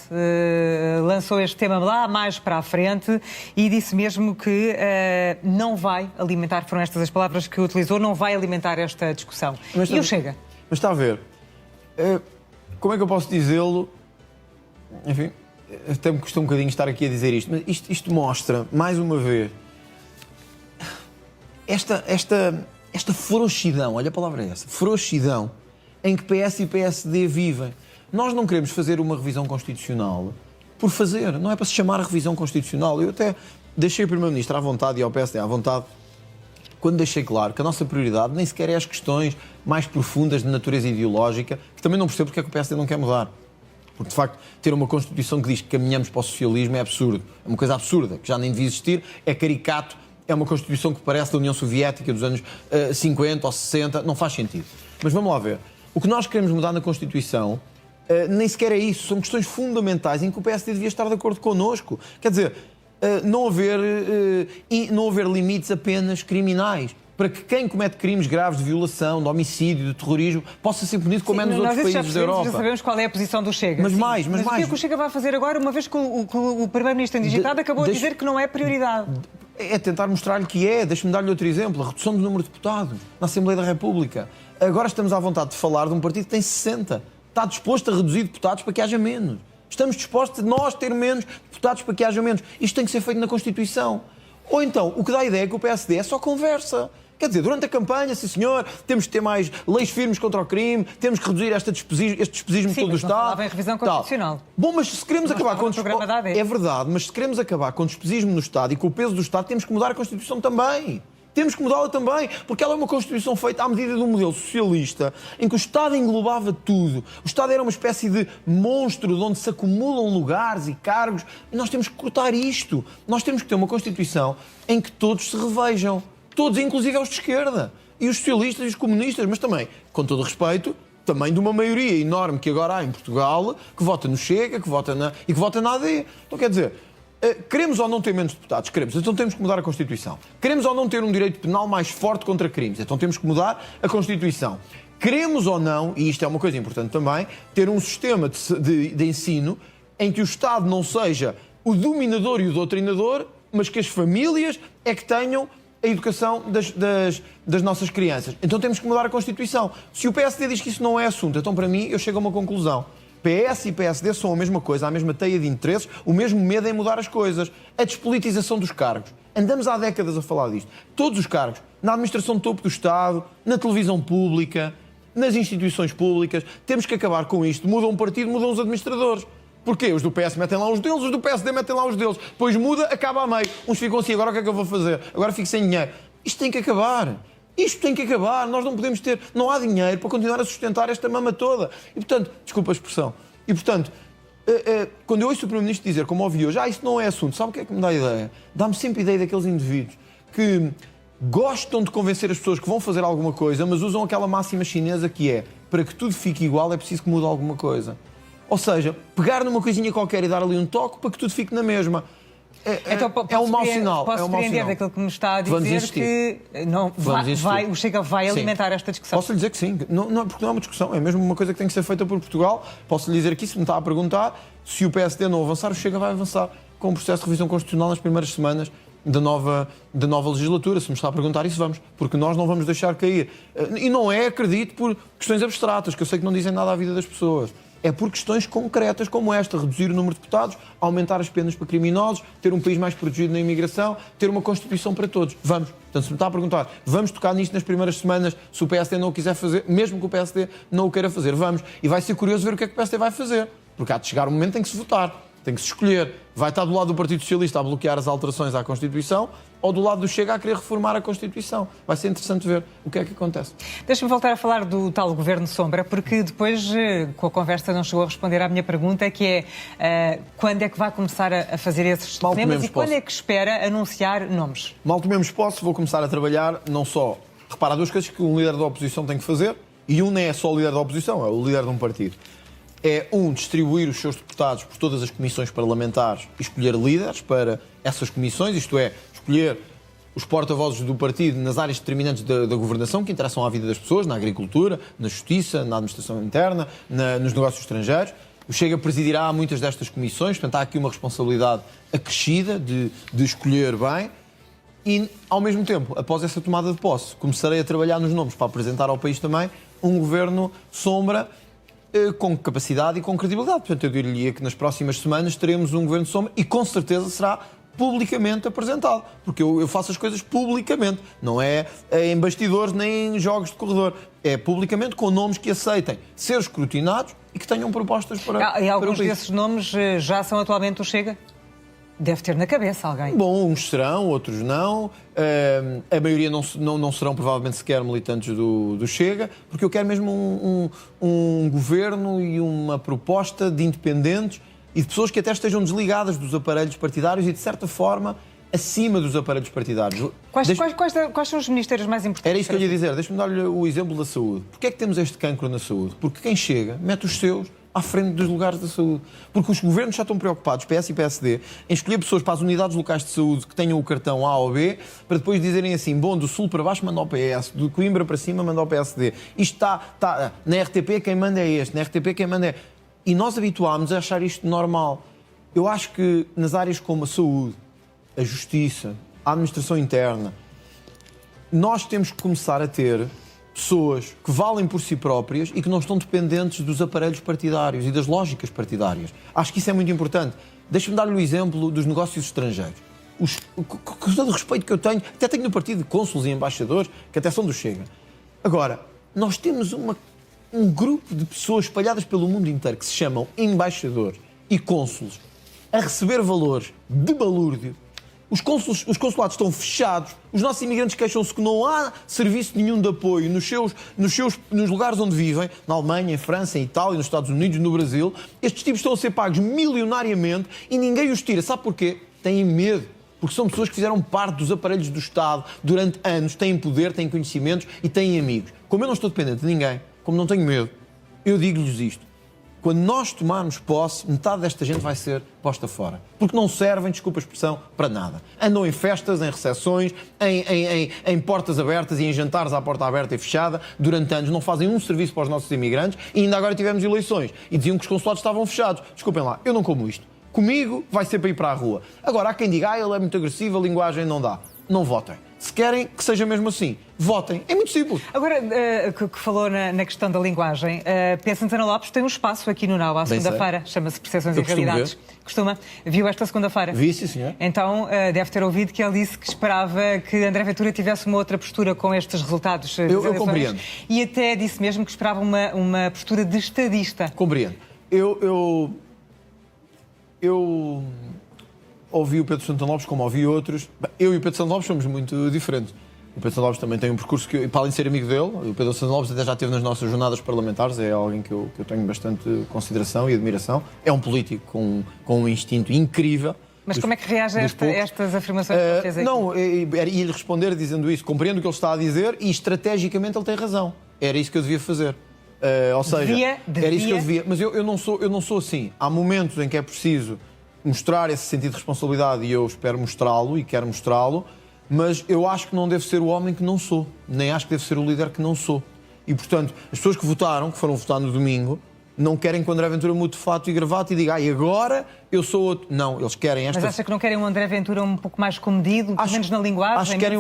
A: lançou este tema lá mais para a frente e disse mesmo que não vai alimentar, foram estas as palavras que utilizou, não vai alimentar esta discussão. E o Chega?
B: Mas está a ver, como é que eu posso dizê-lo? Enfim, até me custa um bocadinho estar aqui a dizer isto, mas isto mostra, mais uma vez, esta ferocidão, olha a palavra é essa, ferocidão, em que PS e PSD vivem. Nós não queremos fazer uma revisão constitucional por fazer, não é para se chamar a revisão constitucional. Eu até deixei o Primeiro-Ministro à vontade e ao PSD à vontade, quando deixei claro que a nossa prioridade nem sequer é as questões mais profundas de natureza ideológica, que também não percebo porque é que o PSD não quer mudar. Porque, de facto, ter uma Constituição que diz que caminhamos para o socialismo é absurdo. É uma coisa absurda, que já nem devia existir, é caricato, é uma Constituição que parece da União Soviética dos anos 50 ou 60, não faz sentido. Mas vamos lá ver. O que nós queremos mudar na Constituição nem sequer é isso, são questões fundamentais em que o PSD devia estar de acordo connosco. Quer dizer, não haver limites apenas criminais, para que quem comete crimes graves de violação, de homicídio, de terrorismo, possa ser punido como é nos outros países da Europa.
A: Já sabemos qual é a posição do Chega.
B: Mas mais.
A: O que é que o Chega vai fazer agora, uma vez que o Primeiro-Ministro indigitado acabou a dizer que não é prioridade?
B: É tentar mostrar-lhe que é. Deixe-me dar-lhe outro exemplo. A redução do número de deputados na Assembleia da República. Agora estamos à vontade de falar de um partido que tem 60. Está disposto a reduzir deputados para que haja menos. Estamos dispostos a nós ter menos deputados para que haja menos. Isto tem que ser feito na Constituição. Ou então, o que dá a ideia é que o PSD é só conversa. Quer dizer, durante a campanha, sim senhor, temos que ter mais leis firmes contra o crime, temos que reduzir este despesismo todo do Estado.
A: Falava em revisão constitucional.
B: Bom, mas se queremos acabar com
A: é
B: verdade, mas se queremos acabar com o despesismo no Estado e com o peso do Estado, temos que mudar a Constituição também. Temos que mudá-la também, porque ela é uma Constituição feita à medida de um modelo socialista, em que o Estado englobava tudo. O Estado era uma espécie de monstro de onde se acumulam lugares e cargos, e nós temos que cortar isto. Nós temos que ter uma Constituição em que todos se revejam. Todos, inclusive os de esquerda. E os socialistas e os comunistas, mas também, com todo o respeito, também de uma maioria enorme que agora há em Portugal, que vota no Chega, que vota na AD. Então, quer dizer, queremos ou não ter menos deputados? Queremos. Então temos que mudar a Constituição. Queremos ou não ter um direito penal mais forte contra crimes? Então temos que mudar a Constituição. Queremos ou não, e isto é uma coisa importante também, ter um sistema de ensino em que o Estado não seja o dominador e o doutrinador, mas que as famílias é que tenham a educação das nossas crianças. Então temos que mudar a Constituição. Se o PSD diz que isso não é assunto, então para mim eu chego a uma conclusão. PS e PSD são a mesma coisa, a mesma teia de interesses, o mesmo medo em mudar as coisas. A despolitização dos cargos. Andamos há décadas a falar disto. Todos os cargos, na administração de topo do Estado, na televisão pública, nas instituições públicas, temos que acabar com isto. Muda um partido, mudam os administradores. Porquê? Os do PS metem lá os deles, os do PSD metem lá os deles. Depois muda, acaba a meio. Uns ficam assim, agora o que é que eu vou fazer? Agora fico sem dinheiro. Isto tem que acabar. Isto tem que acabar. Nós não podemos ter... Não há dinheiro para continuar a sustentar esta mama toda. E, portanto, desculpa a expressão. E, portanto, quando eu ouço o Primeiro-Ministro dizer, como ouvi hoje, isso não é assunto, sabe o que é que me dá a ideia? Dá-me sempre a ideia daqueles indivíduos que gostam de convencer as pessoas que vão fazer alguma coisa, mas usam aquela máxima chinesa que é, para que tudo fique igual é preciso que mude alguma coisa. Ou seja, pegar numa coisinha qualquer e dar ali um toque para que tudo fique na mesma.
A: Então,
B: é um mau sinal.
A: Posso compreender daquilo que me está a dizer que o Chega vai alimentar esta discussão?
B: Posso lhe dizer que sim, não, porque não é uma discussão, é mesmo uma coisa que tem que ser feita por Portugal. Posso lhe dizer que se me está a perguntar, se o PSD não avançar, o Chega vai avançar com o processo de revisão constitucional nas primeiras semanas da nova legislatura. Se me está a perguntar isso, vamos, porque nós não vamos deixar cair. E não é, acredito, por questões abstratas, que eu sei que não dizem nada à vida das pessoas. É por questões concretas como esta, reduzir o número de deputados, aumentar as penas para criminosos, ter um país mais protegido na imigração, ter uma Constituição para todos. Vamos. Portanto, se me está a perguntar, vamos tocar nisto nas primeiras semanas, se o PSD não o quiser fazer, mesmo que o PSD não o queira fazer, vamos. E vai ser curioso ver o que é que o PSD vai fazer. Porque há de chegar um momento em que se votar. Tem que se escolher. Vai estar do lado do Partido Socialista a bloquear as alterações à Constituição ou do lado do Chega a querer reformar a Constituição. Vai ser interessante ver o que é que acontece.
A: Deixa-me voltar a falar do tal Governo Sombra, porque depois, com a conversa, não chegou a responder à minha pergunta, que é quando é que vai começar a fazer esses telefonemas e quando é que espera anunciar nomes?
B: Mal tomemos posse, vou começar a trabalhar não só Repara, há duas coisas que um líder da oposição tem que fazer, e um não é só o líder da oposição, é o líder de um partido. É distribuir os seus deputados por todas as comissões parlamentares e escolher líderes para essas comissões, isto é, escolher os porta-vozes do partido nas áreas determinantes da governação que interessam à vida das pessoas, na agricultura, na justiça, na administração interna, nos negócios estrangeiros. O Chega presidirá muitas destas comissões, portanto há aqui uma responsabilidade acrescida de escolher bem e, ao mesmo tempo, após essa tomada de posse, começarei a trabalhar nos nomes para apresentar ao país também um governo sombra com capacidade e com credibilidade. Portanto, eu diria que nas próximas semanas teremos um governo sombra e com certeza será publicamente apresentado, porque eu faço as coisas publicamente, não é em bastidores nem em jogos de corredor, é publicamente com nomes que aceitem ser escrutinados e que tenham propostas para
A: E alguns
B: para o país.
A: desses nomes já são atualmente o Chega? Deve ter na cabeça alguém.
B: Bom, uns serão, outros não. A maioria não serão provavelmente sequer militantes do Chega, porque eu quero mesmo um governo e uma proposta de independentes e de pessoas que até estejam desligadas dos aparelhos partidários e, de certa forma, acima dos aparelhos partidários.
A: Quais são os ministérios mais importantes?
B: Era isso que eu ia dizer. Deixa-me dar-lhe o exemplo da saúde. Porquê é que temos este cancro na saúde? Porque quem chega mete os seus à frente dos lugares da saúde. Porque os governos já estão preocupados, PS e PSD, em escolher pessoas para as unidades locais de saúde que tenham o cartão A ou B, para depois dizerem assim, bom, do sul para baixo manda ao PS, do Coimbra para cima manda ao PSD. Isto está na RTP quem manda é este, na RTP quem manda é... E nós habituámos a achar isto normal. Eu acho que nas áreas como a saúde, a justiça, a administração interna, nós temos que começar a ter pessoas que valem por si próprias e que não estão dependentes dos aparelhos partidários e das lógicas partidárias. Acho que isso é muito importante. Deixa-me dar-lhe o exemplo dos negócios estrangeiros. Com todo o respeito que eu tenho, até tenho no partido de cônsules e embaixadores, que até são do Chega. Agora, nós temos um grupo de pessoas espalhadas pelo mundo inteiro que se chamam embaixadores e cônsules a receber valores de balúrdio. Os consulados estão fechados, os nossos imigrantes queixam-se que não há serviço nenhum de apoio nos lugares onde vivem, na Alemanha, em França, em Itália, nos Estados Unidos, no Brasil. Estes tipos estão a ser pagos milionariamente e ninguém os tira. Sabe porquê? Têm medo. Porque são pessoas que fizeram parte dos aparelhos do Estado durante anos, têm poder, têm conhecimentos e têm amigos. Como eu não estou dependente de ninguém, como não tenho medo, eu digo-lhes isto. Quando nós tomarmos posse, metade desta gente vai ser posta fora. Porque não servem, desculpa a expressão, para nada. Andam em festas, em recepções, em portas abertas e em jantares à porta aberta e fechada durante anos. Não fazem um serviço para os nossos imigrantes e ainda agora tivemos eleições e diziam que os consulados estavam fechados. Desculpem lá, eu não como isto. Comigo vai ser para ir para a rua. Agora, há quem diga, ele é muito agressivo, a linguagem não dá. Não votem. Se querem que seja mesmo assim, votem. É muito simples.
A: Agora, que falou na questão da linguagem, Pedro Santana Lopes tem um espaço aqui no NAU à segunda-feira, chama-se Percepções e Realidades. Costuma. Viu esta segunda-feira?
B: Vi, sim, senhor.
A: Então, deve ter ouvido que ele disse que esperava que André Ventura tivesse uma outra postura com estes resultados das eleições.
B: Eu compreendo.
A: E até disse mesmo que esperava uma postura de estadista.
B: Compreendo. Eu ouvi o Pedro Santana Lopes como ouvi outros. Eu e o Pedro Santana Lopes somos muito diferentes. O Pedro Santana Lopes também tem um percurso que, para além de ser amigo dele, o Pedro Santana Lopes até já esteve nas nossas jornadas parlamentares, é alguém que eu tenho bastante consideração e admiração. É um político com um instinto incrível.
A: Mas como é que reage a estas afirmações que ele fez aqui?
B: Não, ia-lhe responder dizendo isso. Compreendo o que ele está a dizer e estrategicamente ele tem razão. Era isso que eu devia fazer. Ou seja, era isso que eu devia. Mas eu não sou assim. Há momentos em que é preciso mostrar esse sentido de responsabilidade e eu espero mostrá-lo e quero mostrá-lo, mas eu acho que não devo ser o homem que não sou, nem acho que devo ser o líder que não sou. E, portanto, as pessoas que votaram, que foram votar no domingo, não querem que o André Ventura mude de fato e gravata e diga, agora eu sou outro. Não, eles querem esta...
A: Mas acha que não querem um André Ventura um pouco mais comedido, pelo menos na linguagem?
B: Acho que querem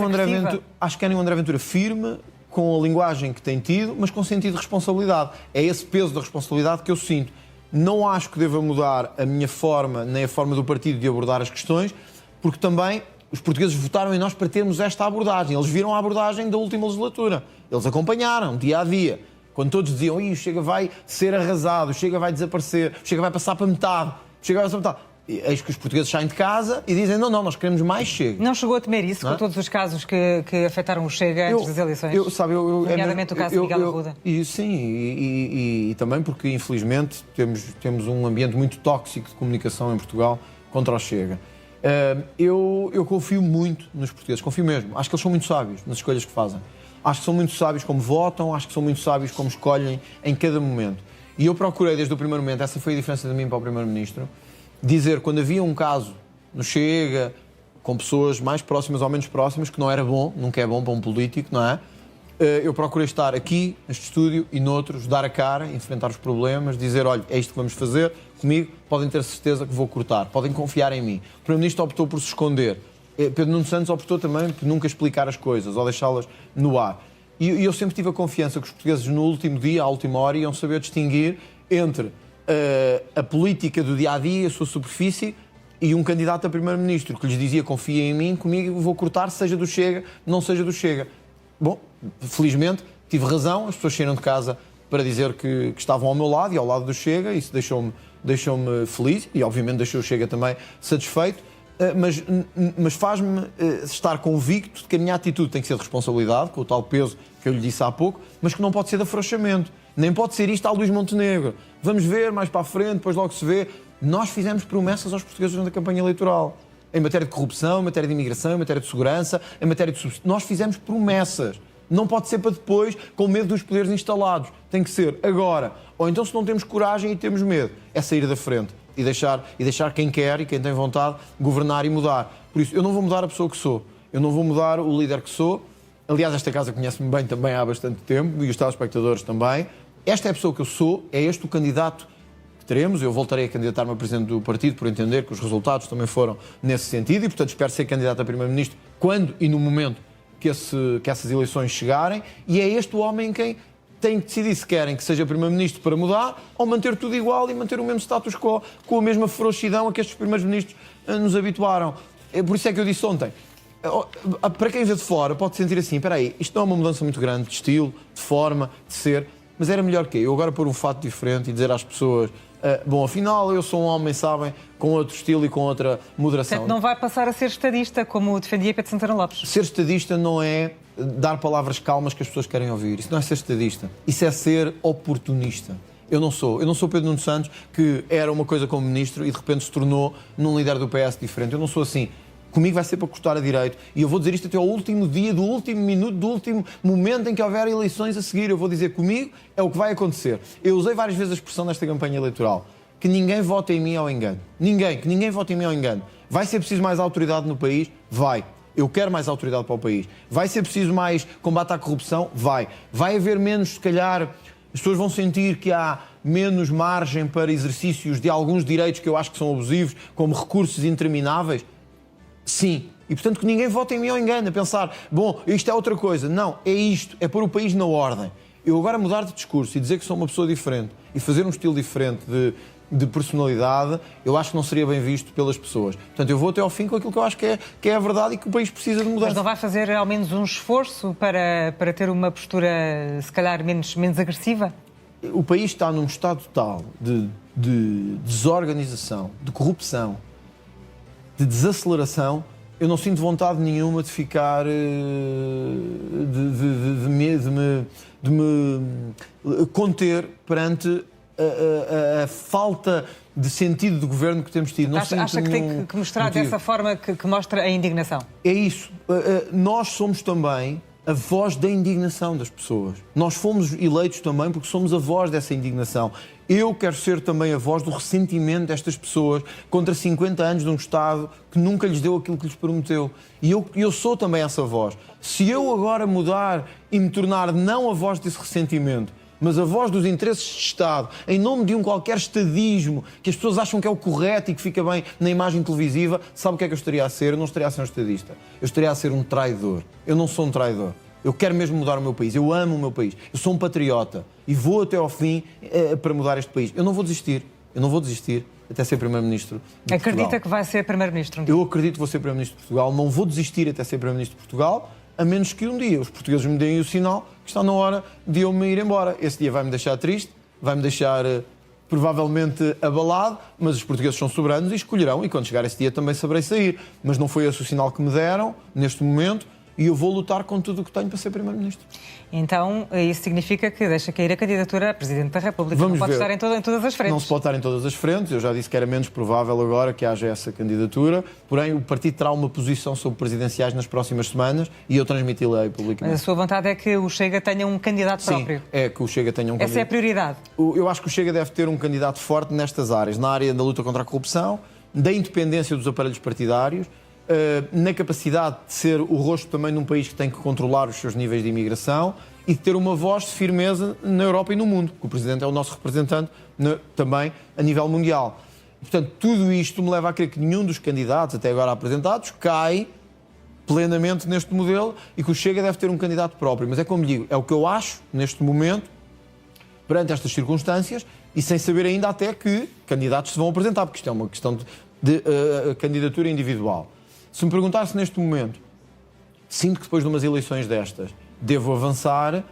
B: um André Ventura firme, com a linguagem que tem tido, mas com sentido de responsabilidade. É esse peso da responsabilidade que eu sinto. Não acho que deva mudar a minha forma, nem a forma do partido de abordar as questões, porque também os portugueses votaram em nós para termos esta abordagem. Eles viram a abordagem da última legislatura. Eles acompanharam, dia a dia. Quando todos diziam, o Chega vai ser arrasado, o Chega vai desaparecer, o Chega vai passar para metade, o Chega vai passar para metade. Eis que os portugueses saem de casa e dizem, não, nós queremos mais Chega.
A: Não chegou a temer isso, com todos os casos que afetaram o Chega antes das eleições? Nomeadamente o caso de Miguel Arruda.
B: Sim, e também porque, infelizmente, temos um ambiente muito tóxico de comunicação em Portugal contra o Chega. Eu confio muito nos portugueses, confio mesmo. Acho que eles são muito sábios nas escolhas que fazem. Acho que são muito sábios como votam, acho que são muito sábios como escolhem em cada momento. E eu procurei desde o primeiro momento, essa foi a diferença de mim para o Primeiro-Ministro, dizer quando havia um caso no Chega, com pessoas mais próximas ou menos próximas, que não era bom, nunca é bom para um político, não é? Eu procurei estar aqui, neste estúdio e noutros, dar a cara, enfrentar os problemas, dizer, olha, é isto que vamos fazer, comigo podem ter certeza que vou cortar, podem confiar em mim. O Primeiro-Ministro optou por se esconder. Pedro Nuno Santos optou também por nunca explicar as coisas ou deixá-las no ar. E eu sempre tive a confiança que os portugueses no último dia, à última hora, iam saber distinguir entre a política do dia-a-dia, a sua superfície, e um candidato a Primeiro-Ministro que lhes dizia, confia em mim, comigo vou cortar, seja do Chega, não seja do Chega. Bom, felizmente tive razão, as pessoas saíram de casa para dizer que estavam ao meu lado e ao lado do Chega, isso deixou-me feliz e obviamente deixou o Chega também satisfeito, mas faz-me estar convicto de que a minha atitude tem que ser de responsabilidade, com o tal peso que eu lhe disse há pouco, mas que não pode ser de afrouxamento, nem pode ser isto ao Luís Montenegro. Vamos ver mais para a frente, depois logo se vê. Nós fizemos promessas aos portugueses durante a campanha eleitoral. Em matéria de corrupção, em matéria de imigração, em matéria de segurança, em matéria de subsídio. Nós fizemos promessas. Não pode ser para depois, com medo dos poderes instalados. Tem que ser agora. Ou então, se não temos coragem e temos medo, é sair da frente e deixar quem quer e quem tem vontade governar e mudar. Por isso, eu não vou mudar a pessoa que sou. Eu não vou mudar o líder que sou. Aliás, esta casa conhece-me bem também há bastante tempo e os telespectadores também. Esta é a pessoa que eu sou, é este o candidato que teremos. Eu voltarei a candidatar-me a presidente do partido por entender que os resultados também foram nesse sentido e, portanto, espero ser candidato a primeiro-ministro quando e no momento que essas eleições chegarem. E é este o homem em quem tem que decidir se querem que seja primeiro-ministro para mudar ou manter tudo igual e manter o mesmo status quo, com a mesma ferocidão a que estes primeiros ministros nos habituaram. Por isso é que eu disse ontem, para quem vê de fora pode sentir assim, espera aí, isto não é uma mudança muito grande de estilo, de forma, de ser, mas era melhor que eu agora pôr um fato diferente e dizer às pessoas, bom, afinal eu sou um homem, sabem, com outro estilo e com outra moderação.
A: Portanto, não vai passar a ser estadista, como defendia Pedro Santana Lopes.
B: Ser estadista não é dar palavras calmas que as pessoas querem ouvir. Isso não é ser estadista. Isso é ser oportunista. Eu não sou Pedro Nuno Santos, que era uma coisa como ministro e de repente se tornou num líder do PS diferente. Eu não sou assim. Comigo vai ser para cortar a direito. E eu vou dizer isto até ao último dia, do último minuto, do último momento em que houver eleições a seguir. Eu vou dizer comigo é o que vai acontecer. Eu usei várias vezes a expressão nesta campanha eleitoral. Que ninguém vote em mim ao engano. Que ninguém vote em mim ao engano. Vai ser preciso mais autoridade no país? Vai. Eu quero mais autoridade para o país. Vai ser preciso mais combate à corrupção? Vai. Vai haver menos, se calhar, as pessoas vão sentir que há menos margem para exercícios de alguns direitos que eu acho que são abusivos, como recursos intermináveis? Sim. E, portanto, que ninguém vote em mim ao engano, a pensar, bom, isto é outra coisa. Não, é isto, é pôr o país na ordem. Eu agora mudar de discurso e dizer que sou uma pessoa diferente e fazer um estilo diferente de personalidade, eu acho que não seria bem visto pelas pessoas. Portanto, eu vou até ao fim com aquilo que eu acho que é a verdade e que o país precisa de mudança.
A: Mas não vai fazer ao menos um esforço para ter uma postura, se calhar, menos agressiva?
B: O país está num estado tal de desorganização, de corrupção, de desaceleração, eu não sinto vontade nenhuma de ficar, de me conter perante a falta de sentido de governo que temos tido. Não
A: acha que tem que mostrar motivo. Dessa forma que mostra a indignação?
B: É isso. Nós somos também a voz da indignação das pessoas. Nós fomos eleitos também porque somos a voz dessa indignação. Eu quero ser também a voz do ressentimento destas pessoas contra 50 anos de um Estado que nunca lhes deu aquilo que lhes prometeu. E eu sou também essa voz. Se eu agora mudar e me tornar não a voz desse ressentimento, mas a voz dos interesses de Estado, em nome de um qualquer estadismo, que as pessoas acham que é o correto e que fica bem na imagem televisiva, sabe o que é que eu estaria a ser? Eu não estaria a ser um estadista. Eu estaria a ser um traidor. Eu não sou um traidor. Eu quero mesmo mudar o meu país. Eu amo o meu país. Eu sou um patriota. E vou até ao fim para mudar este país. Eu não vou desistir. Eu não vou desistir até ser Primeiro-Ministro de Portugal.
A: Acredita que vai ser Primeiro-Ministro?
B: Eu acredito que vou ser Primeiro-Ministro de Portugal. Não vou desistir até ser Primeiro-Ministro de Portugal, a menos que um dia os portugueses me deem o sinal que está na hora de eu me ir embora. Esse dia vai-me deixar triste, vai-me deixar provavelmente abalado, mas os portugueses são soberanos e escolherão, e quando chegar esse dia também saberei sair. Mas não foi esse o sinal que me deram, neste momento. e eu vou lutar com tudo o que tenho para ser Primeiro-Ministro.
A: Então, isso significa que deixa cair a candidatura a Presidente da República.
B: Vamos
A: não pode
B: ver.
A: estar em todas as frentes.
B: Não se pode estar em todas as frentes. Eu já disse que era menos provável agora que haja essa candidatura. Porém, o partido terá uma posição sobre presidenciais nas próximas semanas e eu transmiti-la publicamente.
A: Mas a sua vontade é que o Chega tenha um candidato próprio?
B: Sim, é que o Chega tenha um candidato.
A: Essa é a prioridade?
B: Eu acho que o Chega deve ter um candidato forte nestas áreas. Na área da luta contra a corrupção, da independência dos aparelhos partidários, na capacidade de ser o rosto também de um país que tem que controlar os seus níveis de imigração e de ter uma voz de firmeza na Europa e no mundo, porque o Presidente é o nosso representante também a nível mundial. E, portanto, tudo isto me leva a crer que nenhum dos candidatos até agora apresentados cai plenamente neste modelo e que o Chega deve ter um candidato próprio. Mas é como digo, é o que eu acho neste momento, perante estas circunstâncias, e sem saber ainda até que candidatos se vão apresentar, porque isto é uma questão de candidatura individual. Se me perguntasse neste momento, sinto que depois de umas eleições destas devo avançar,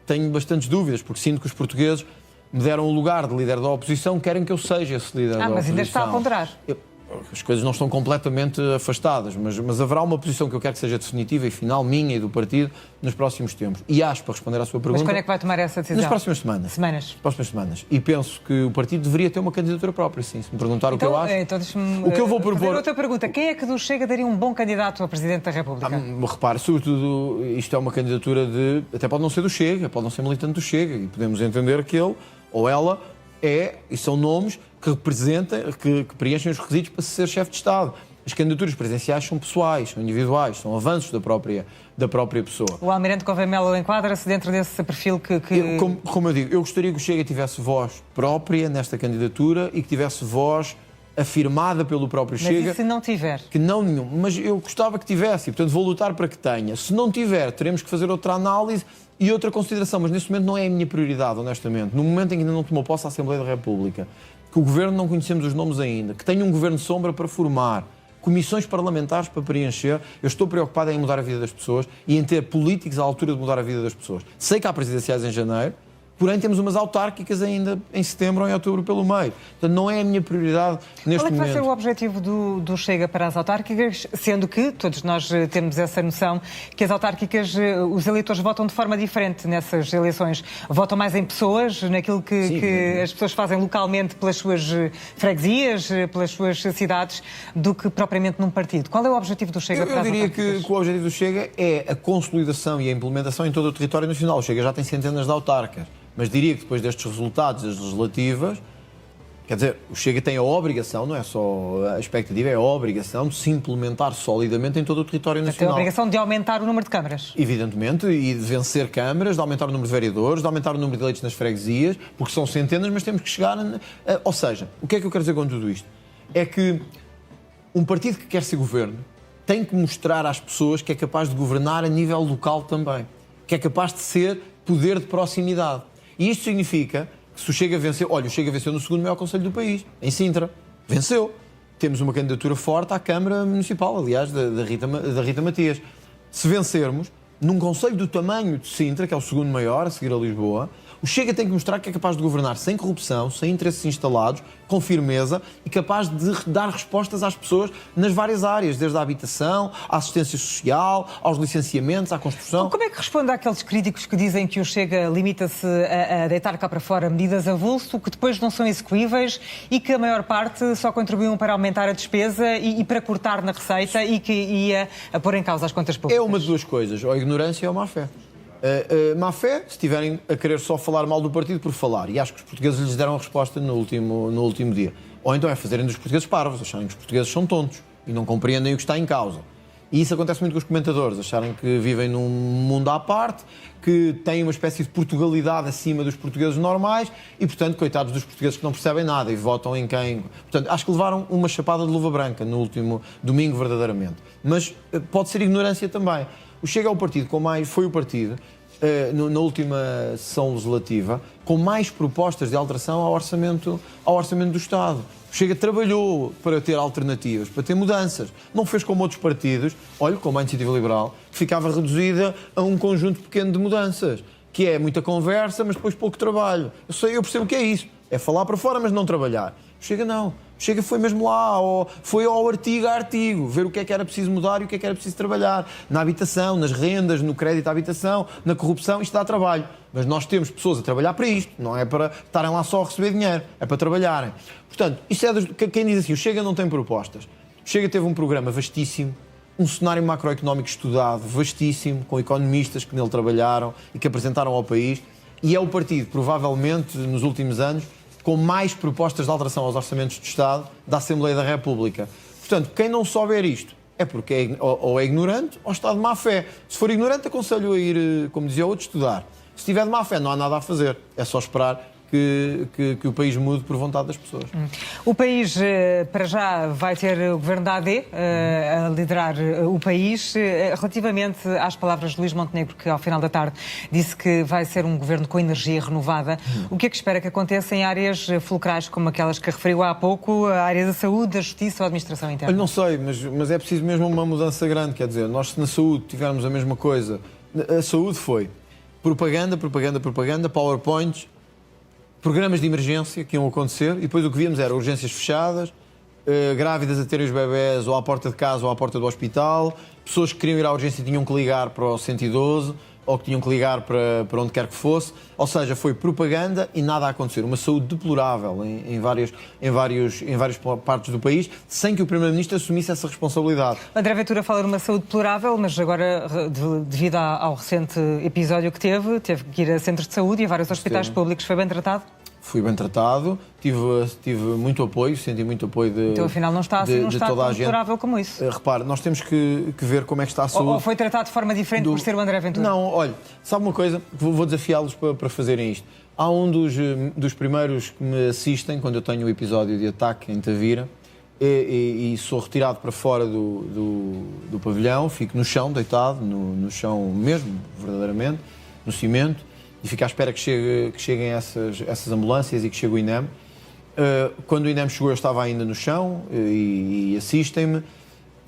B: tenho bastantes dúvidas, porque sinto que os portugueses me deram o lugar de líder da oposição, querem que eu seja esse líder da oposição.
A: Mas ainda está a ponderar.
B: As coisas não estão completamente afastadas, mas haverá uma posição que eu quero que seja definitiva e final, minha e do partido, nos próximos tempos. E acho, para responder à sua pergunta...
A: Mas quando é que vai tomar essa decisão?
B: Nas próximas semanas.
A: Semanas.
B: Próximas semanas. E penso que o partido deveria ter uma candidatura própria, sim. Se me perguntar
A: então,
B: o que eu acho...
A: Então deixe-me
B: o que eu vou propor...
A: fazer outra pergunta. Quem é que do Chega daria um bom candidato a Presidente da República?
B: Repare, sobretudo, isto é uma candidatura de... Até pode não ser do Chega, pode não ser militante do Chega. E podemos entender que ele ou ela e são nomes que representem, que preenchem os requisitos para ser chefe de Estado. As candidaturas presidenciais são pessoais, são individuais, são avanços da própria pessoa.
A: O Almirante Gouveia Melo enquadra-se dentro desse perfil que...
B: Como eu digo, eu gostaria que o Chega tivesse voz própria nesta candidatura e que tivesse voz afirmada pelo próprio Chega.
A: Mas e se não tiver?
B: Que não nenhum. Mas eu gostava que tivesse e, portanto, vou lutar para que tenha. Se não tiver, teremos que fazer outra análise e outra consideração. Mas neste momento não é a minha prioridade, honestamente. No momento em que ainda não tomou posse a Assembleia da República, que o Governo não conhecemos os nomes ainda, que tenha um Governo de sombra para formar, comissões parlamentares para preencher, eu estou preocupado em mudar a vida das pessoas e em ter políticos à altura de mudar a vida das pessoas. Sei que há presidenciais em janeiro, porém temos umas autárquicas ainda em setembro ou em outubro pelo meio. Portanto, não é a minha prioridade neste momento.
A: Qual é que vai ser o objetivo do Chega para as autárquicas, sendo que todos nós temos essa noção que as autárquicas, os eleitores votam de forma diferente nessas eleições. Votam mais em pessoas, naquilo que as pessoas fazem localmente pelas suas freguesias, pelas suas cidades, do que propriamente num partido. Qual é o objetivo do Chega para as autárquicas? Eu diria
B: que o objetivo do Chega é a consolidação e a implementação em todo o território nacional. O Chega já tem centenas de autarcas. Mas diria que depois destes resultados das legislativas, quer dizer, o Chega tem a obrigação, não é só a expectativa, é a obrigação de se implementar solidamente em todo o território nacional.
A: Tem a obrigação de aumentar o número de câmaras.
B: Evidentemente, e de vencer câmaras, de aumentar o número de vereadores, de aumentar o número de eleitos nas freguesias, porque são centenas, mas temos que chegar Ou seja, o que é que eu quero dizer com tudo isto? É que um partido que quer ser governo tem que mostrar às pessoas que é capaz de governar a nível local também, que é capaz de ser poder de proximidade. E isto significa que se o Chega venceu... Olha, o Chega venceu no segundo maior concelho do país, em Sintra. Venceu. Temos uma candidatura forte à Câmara Municipal, aliás, da Rita Matias. Se vencermos, num concelho do tamanho de Sintra, que é o segundo maior, a seguir a Lisboa, o Chega tem que mostrar que é capaz de governar sem corrupção, sem interesses instalados, com firmeza e capaz de dar respostas às pessoas nas várias áreas, desde a habitação, à assistência social, aos licenciamentos, à construção.
A: Como é que responde àqueles críticos que dizem que o Chega limita-se a deitar cá para fora medidas a vulso, que depois não são execuíveis e que a maior parte só contribuíam para aumentar a despesa e para cortar na receita e que ia a pôr em causa as contas públicas?
B: É uma de duas coisas, ou a ignorância ou a má-fé. Má fé, se estiverem a querer só falar mal do partido por falar, e acho que os portugueses lhes deram a resposta no último dia. Ou então é fazerem dos portugueses parvos, acharem que os portugueses são tontos e não compreendem o que está em causa. E isso acontece muito com os comentadores, acharem que vivem num mundo à parte, que têm uma espécie de Portugalidade acima dos portugueses normais e, portanto, coitados dos portugueses que não percebem nada e votam em quem... Portanto, acho que levaram uma chapada de luva branca no último domingo, verdadeiramente. Mas pode ser ignorância também. O Chega é o partido foi o partido, na última sessão legislativa, com mais propostas de alteração ao orçamento do Estado. O Chega trabalhou para ter alternativas, para ter mudanças. Não fez como outros partidos, olha, como a Iniciativa Liberal, que ficava reduzida a um conjunto pequeno de mudanças, que é muita conversa, mas depois pouco trabalho. Eu percebo o que é isso. É falar para fora, mas não trabalhar. O Chega não. O Chega foi mesmo lá, foi ao artigo a artigo, ver o que é que era preciso mudar e o que é que era preciso trabalhar. Na habitação, nas rendas, no crédito à habitação, na corrupção, isto dá trabalho. Mas nós temos pessoas a trabalhar para isto, não é para estarem lá só a receber dinheiro, é para trabalharem. Portanto, isto é quem diz assim, o Chega não tem propostas. O Chega teve um programa vastíssimo, um cenário macroeconómico estudado, vastíssimo, com economistas que nele trabalharam e que apresentaram ao país, e é o partido, provavelmente, nos últimos anos, com mais propostas de alteração aos orçamentos de Estado da Assembleia da República. Portanto, quem não souber isto é porque ou é ignorante ou está de má fé. Se for ignorante, aconselho a ir, como dizia o outro, estudar. Se estiver de má fé, não há nada a fazer. É só esperar que o país mude por vontade das pessoas.
A: O país, para já, vai ter o governo da AD a liderar o país. Relativamente às palavras de Luís Montenegro, que ao final da tarde disse que vai ser um governo com energia renovada, o que é que espera que aconteça em áreas fulcrais como aquelas que referiu há pouco, a área da saúde, da justiça ou da administração interna?
B: Eu não sei, mas é preciso mesmo uma mudança grande. Quer dizer, nós se na saúde tivermos a mesma coisa, a saúde foi propaganda, PowerPoints, programas de emergência que iam acontecer e depois o que víamos era urgências fechadas, grávidas a terem os bebés ou à porta de casa ou à porta do hospital, pessoas que queriam ir à urgência tinham que ligar para o 112 ou que tinham que ligar para onde quer que fosse. Ou seja, foi propaganda e nada a acontecer. Uma saúde deplorável em várias partes do país, sem que o Primeiro-Ministro assumisse essa responsabilidade.
A: André Ventura fala numa saúde deplorável, mas agora, devido ao recente episódio que teve que ir a centros de saúde e a vários hospitais públicos. Foi bem tratado?
B: Fui bem tratado, tive muito apoio, senti muito apoio de
A: então, afinal, não está assim, não está tão deplorável como isso.
B: Repare, nós temos que ver como é que está a saúde.
A: Ou foi tratado de forma diferente por ser o André Ventura?
B: Não, olha, sabe uma coisa? Vou desafiá-los para fazerem isto. Há um dos primeiros que me assistem, quando eu tenho o episódio de ataque em Tavira, e sou retirado para fora do pavilhão, fico no chão, deitado, no chão mesmo, verdadeiramente, no cimento, e fico à espera que cheguem essas ambulâncias e que chegue o INEM. Quando o INEM chegou, eu estava ainda no chão e assistem-me.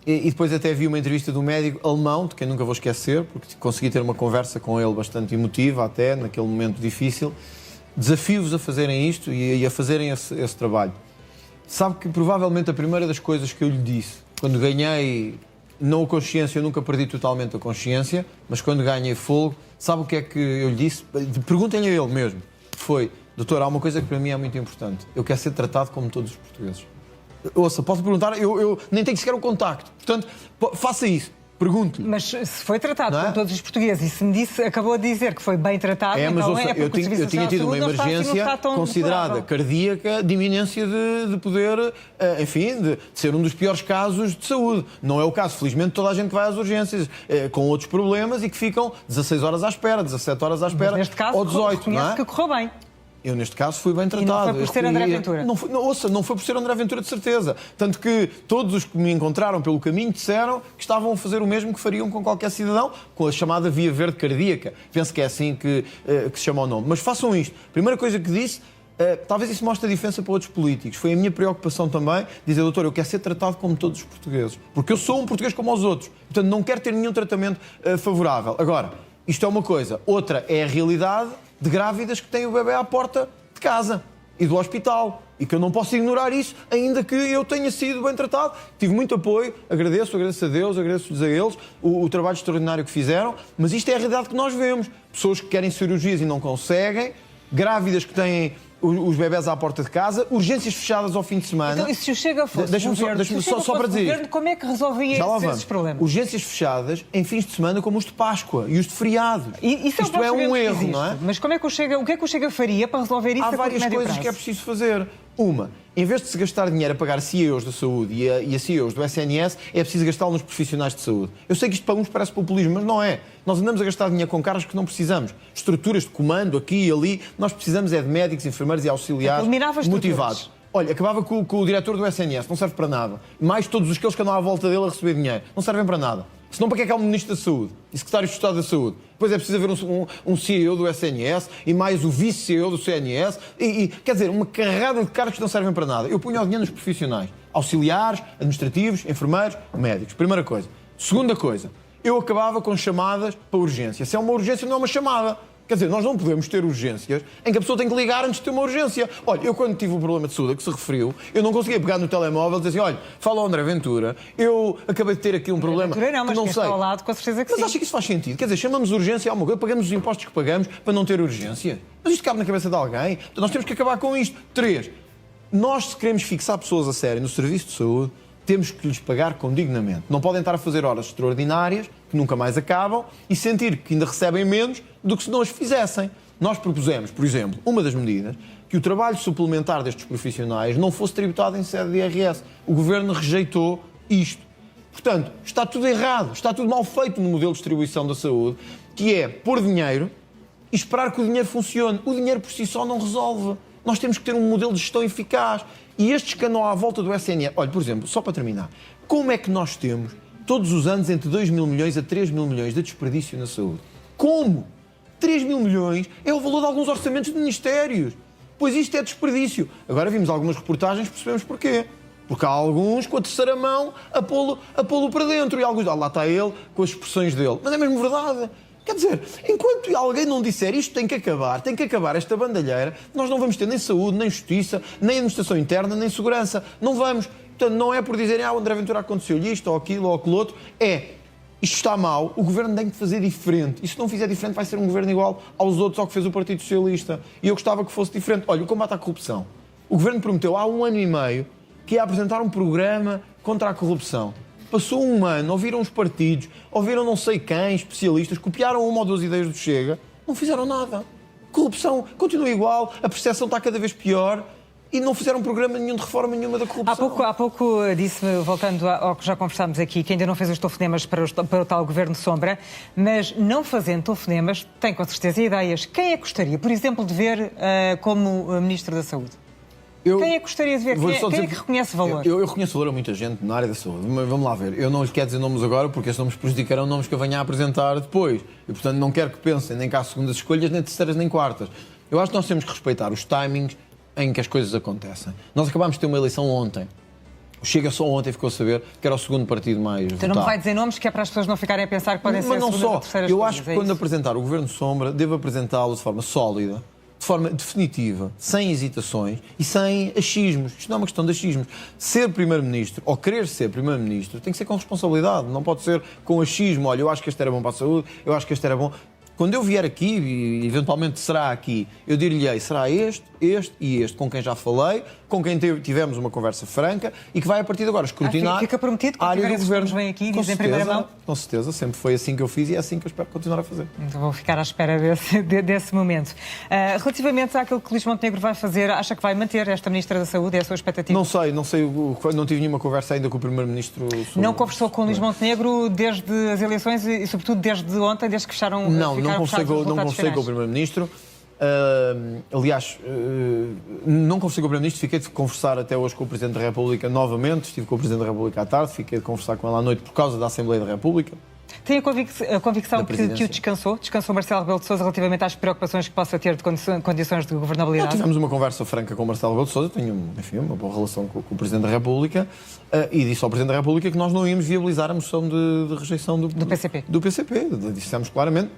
B: E depois até vi uma entrevista de um médico alemão, de quem nunca vou esquecer, porque consegui ter uma conversa com ele bastante emotiva até, naquele momento difícil. Desafio-vos a fazerem isto e a fazerem esse trabalho. Sabe que provavelmente a primeira das coisas que eu lhe disse, quando ganhei, não a consciência, eu nunca perdi totalmente a consciência, mas quando ganhei fogo, sabe o que é que eu lhe disse? Perguntem-lhe a ele mesmo. Foi, doutor, há uma coisa que para mim é muito importante. Eu quero ser tratado como todos os portugueses. Ouça, posso perguntar? Eu nem tenho sequer o contacto. Portanto, faça isso. Pergunte-lhe.
A: Mas se foi tratado como todos os portugueses e se me acabou de dizer que foi bem tratado,
B: mas
A: então
B: ouça,
A: é porque
B: eu tinha tido uma emergência considerada cardíaca de iminência de poder, enfim, de ser um dos piores casos de saúde. Não é o caso, felizmente, toda a gente que vai às urgências com outros problemas e que ficam 16 horas à espera, 17 horas à espera,
A: mas neste caso,
B: ou 18.
A: Não é? Que correu bem.
B: Eu, neste caso, fui bem tratado.
A: E não foi por ser André Ventura?
B: Não foi por ser André Ventura, de certeza. Tanto que todos os que me encontraram pelo caminho disseram que estavam a fazer o mesmo que fariam com qualquer cidadão, com a chamada via verde cardíaca. Penso que é assim que se chama o nome. Mas façam isto. Primeira coisa que disse, talvez isso mostre a diferença para outros políticos. Foi a minha preocupação também, dizer, doutor, eu quero ser tratado como todos os portugueses. Porque eu sou um português como os outros. Portanto, não quero ter nenhum tratamento favorável. Agora, isto é uma coisa. Outra é a realidade de grávidas que têm o bebê à porta de casa e do hospital. E que eu não posso ignorar isso, ainda que eu tenha sido bem tratado. Tive muito apoio, agradeço a Deus, agradeço-lhes a eles o trabalho extraordinário que fizeram, mas isto é a realidade que nós vemos. Pessoas que querem cirurgias e não conseguem, grávidas que têm os bebés à porta de casa, urgências fechadas ao fim de semana.
A: Então, e se o Chega fosse
B: só para dizer
A: governo, como é que resolvia esses problemas?
B: Urgências fechadas em fins de semana como os de Páscoa e os de feriados.
A: Isto
B: é um erro, não é?
A: Mas o que é que o Chega faria para resolver isso?
B: Há várias coisas que é preciso fazer. Uma, em vez de se gastar dinheiro a pagar CEOs da saúde e a CEOs do SNS, é preciso gastá-lo nos profissionais de saúde. Eu sei que isto para uns parece populismo, mas não é. Nós andamos a gastar dinheiro com cargos que não precisamos. Estruturas de comando aqui e ali. Nós precisamos é de médicos, enfermeiros e auxiliares motivados. Olha, acabava com o diretor do SNS, não serve para nada. Mais todos aqueles que andam à volta dele a receber dinheiro. Não servem para nada. Senão para que é que há um Ministro da Saúde e Secretário de Estado da Saúde? Depois é preciso haver um CEO do SNS e mais o vice-CEO do CNS. Quer dizer, uma carrada de cargos que não servem para nada. Eu punho o dinheiro nos profissionais. Auxiliares, administrativos, enfermeiros, médicos. Primeira coisa. Segunda coisa. Eu acabava com chamadas para urgência. Se é uma urgência, não é uma chamada. Quer dizer, nós não podemos ter urgências em que a pessoa tem que ligar antes de ter uma urgência. Olha, eu quando tive o problema de saúde a que se referiu, eu não conseguia pegar no telemóvel e dizer assim, olha, fala ao André Ventura, eu acabei de ter aqui um problema
A: Não, mas
B: que não sei.
A: Ao lado, com certeza que
B: mas
A: sim.
B: acha que isso faz sentido? Quer dizer, chamamos urgência a alguma coisa, pagamos os impostos que pagamos para não ter urgência? Mas isto cabe na cabeça de alguém? Então, nós temos que acabar com isto. 3. Nós, se queremos fixar pessoas a sério no serviço de saúde, temos que lhes pagar condignamente. Não podem estar a fazer horas extraordinárias, que nunca mais acabam, e sentir que ainda recebem menos do que se não as fizessem. Nós propusemos, por exemplo, uma das medidas, que o trabalho suplementar destes profissionais não fosse tributado em sede de IRS. O Governo rejeitou isto. Portanto, está tudo errado, está tudo mal feito no modelo de distribuição da saúde, que é pôr dinheiro e esperar que o dinheiro funcione. O dinheiro por si só não resolve. Nós temos que ter um modelo de gestão eficaz. E estes que andam à volta do SNS... Olha, por exemplo, só para terminar, como é que nós temos, todos os anos, entre 2 mil milhões a 3 mil milhões de desperdício na saúde? Como? 3 mil milhões é o valor de alguns orçamentos de ministérios. Pois isto é desperdício. Agora vimos algumas reportagens, percebemos porquê. Porque há alguns com a terceira mão a pô-lo para dentro e alguns, lá está ele, com as expressões dele. Mas é mesmo verdade. Quer dizer, enquanto alguém não disser isto tem que acabar esta bandalheira, nós não vamos ter nem saúde, nem justiça, nem administração interna, nem segurança. Não vamos. Portanto, não é por dizerem, o André Ventura aconteceu-lhe isto, ou aquilo, ou aquilo outro. Isto está mal, o Governo tem que fazer diferente. E se não fizer diferente, vai ser um Governo igual aos outros, ao que fez o Partido Socialista. E eu gostava que fosse diferente. Olha, o combate à corrupção. O Governo prometeu há 1 ano e meio que ia apresentar um programa contra a corrupção. Passou 1 ano, ouviram os partidos, ouviram não sei quem, especialistas, copiaram 1 ou 2 ideias do Chega, não fizeram nada. Corrupção continua igual, a percepção está cada vez pior. E não fizeram programa nenhum de reforma nenhuma da corrupção.
A: Há pouco disse-me, voltando ao que já conversámos aqui, que ainda não fez os telefonemas para o tal Governo Sombra, mas não fazendo telefonemas, tem com certeza ideias. Quem é que gostaria, por exemplo, de ver como Ministro da Saúde? Quem é que gostaria de ver? Quem é que reconhece valor?
B: Eu reconheço valor a muita gente na área da saúde, mas vamos lá ver. Eu não lhes quero dizer nomes agora, porque esses nomes prejudicarão nomes que eu venha a apresentar depois. E, portanto, não quero que pensem nem cá há segundas escolhas, nem terceiras, nem quartas. Eu acho que nós temos que respeitar os timings em que as coisas acontecem. Nós acabámos de ter uma eleição ontem. O Chega só ontem ficou a saber que era o segundo partido mais votado.
A: Então não me vai dizer nomes que é para as pessoas não ficarem a pensar que podem ser segundas ou terceiras.
B: Eu acho que quando apresentar o Governo Sombra, devo apresentá-lo de forma sólida, de forma definitiva, sem hesitações e sem achismos. Isto não é uma questão de achismos. Ser Primeiro-Ministro, ou querer ser Primeiro-Ministro, tem que ser com responsabilidade. Não pode ser com achismo. Olha, eu acho que este era bom para a saúde, eu acho que este era bom. Quando eu vier aqui, e eventualmente será aqui, eu dir-lhe-ei, será este e este, com quem já falei, com quem tivemos uma conversa franca e que vai a partir de agora escrutinar
A: fica prometido que
B: a área do Governo.
A: Vem aqui e dizem em primeira mão?
B: Com certeza, sempre foi assim que eu fiz e é assim que eu espero continuar a fazer.
A: Então vou ficar à espera desse momento. Relativamente àquilo que Luís Montenegro vai fazer, acha que vai manter esta Ministra da Saúde? É a sua expectativa?
B: Não sei, não tive nenhuma conversa ainda com o Primeiro-Ministro.
A: Não conversou com Luís Montenegro desde as eleições e sobretudo desde ontem, desde que fecharam
B: Não conversei com o Primeiro-Ministro. Aliás, não conversei com o Primeiro-Ministro, fiquei de conversar até hoje com o Presidente da República novamente. Estive com o Presidente da República à tarde, fiquei de conversar com ele à noite por causa da Assembleia da República.
A: Tem a convicção que o descansou? Descansou Marcelo Rebelo de Sousa relativamente às preocupações que possa ter de condições de governabilidade?
B: Não, tivemos uma conversa franca com o Marcelo Rebelo de Sousa, tenho, enfim, uma boa relação com o Presidente da República e disse ao Presidente da República que nós não íamos viabilizar a moção de rejeição do
A: PCP.
B: Do PCP, dissemos claramente.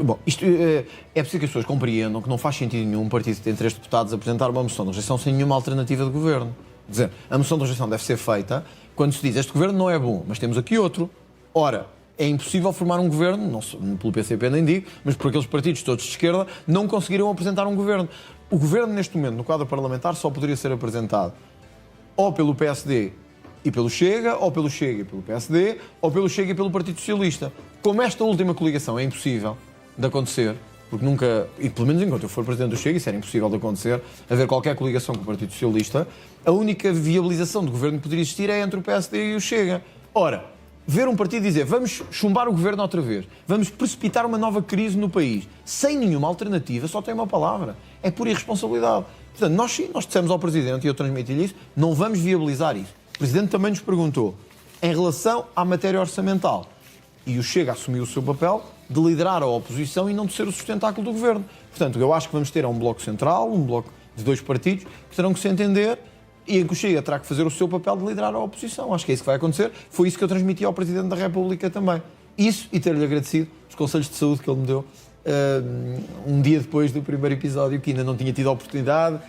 B: Bom, isto é preciso que as pessoas compreendam que não faz sentido nenhum um partido que tem 3 deputados apresentar uma moção de rejeição sem nenhuma alternativa de governo. Quer dizer, a moção de rejeição deve ser feita quando se diz este governo não é bom, mas temos aqui outro. Ora, é impossível formar um governo, não pelo PCP nem digo, mas por aqueles partidos todos de esquerda não conseguiriam apresentar um governo. O governo, neste momento, no quadro parlamentar, só poderia ser apresentado ou pelo PSD e pelo Chega, ou pelo Chega e pelo PSD, ou pelo Chega e pelo Partido Socialista. Como esta última coligação é impossível de acontecer, porque nunca, e pelo menos enquanto eu for Presidente do Chega, isso era impossível de acontecer, haver qualquer coligação com o Partido Socialista, a única viabilização do governo que poderia existir é entre o PSD e o Chega. Ora, ver um partido dizer vamos chumbar o governo outra vez, vamos precipitar uma nova crise no país, sem nenhuma alternativa, só tem uma palavra, é por irresponsabilidade. Portanto, nós dissemos ao Presidente, e eu transmiti-lhe isso, não vamos viabilizar isso. O Presidente também nos perguntou, em relação à matéria orçamental, e o Chega assumiu o seu papel de liderar a oposição e não de ser o sustentáculo do governo. Portanto, eu acho que vamos ter um bloco central, um bloco de 2 partidos, que terão que se entender e em que o Chega terá que fazer o seu papel de liderar a oposição. Acho que é isso que vai acontecer. Foi isso que eu transmiti ao Presidente da República também. Isso e ter-lhe agradecido os conselhos de saúde que ele me deu um dia depois do primeiro episódio, que ainda não tinha tido a oportunidade.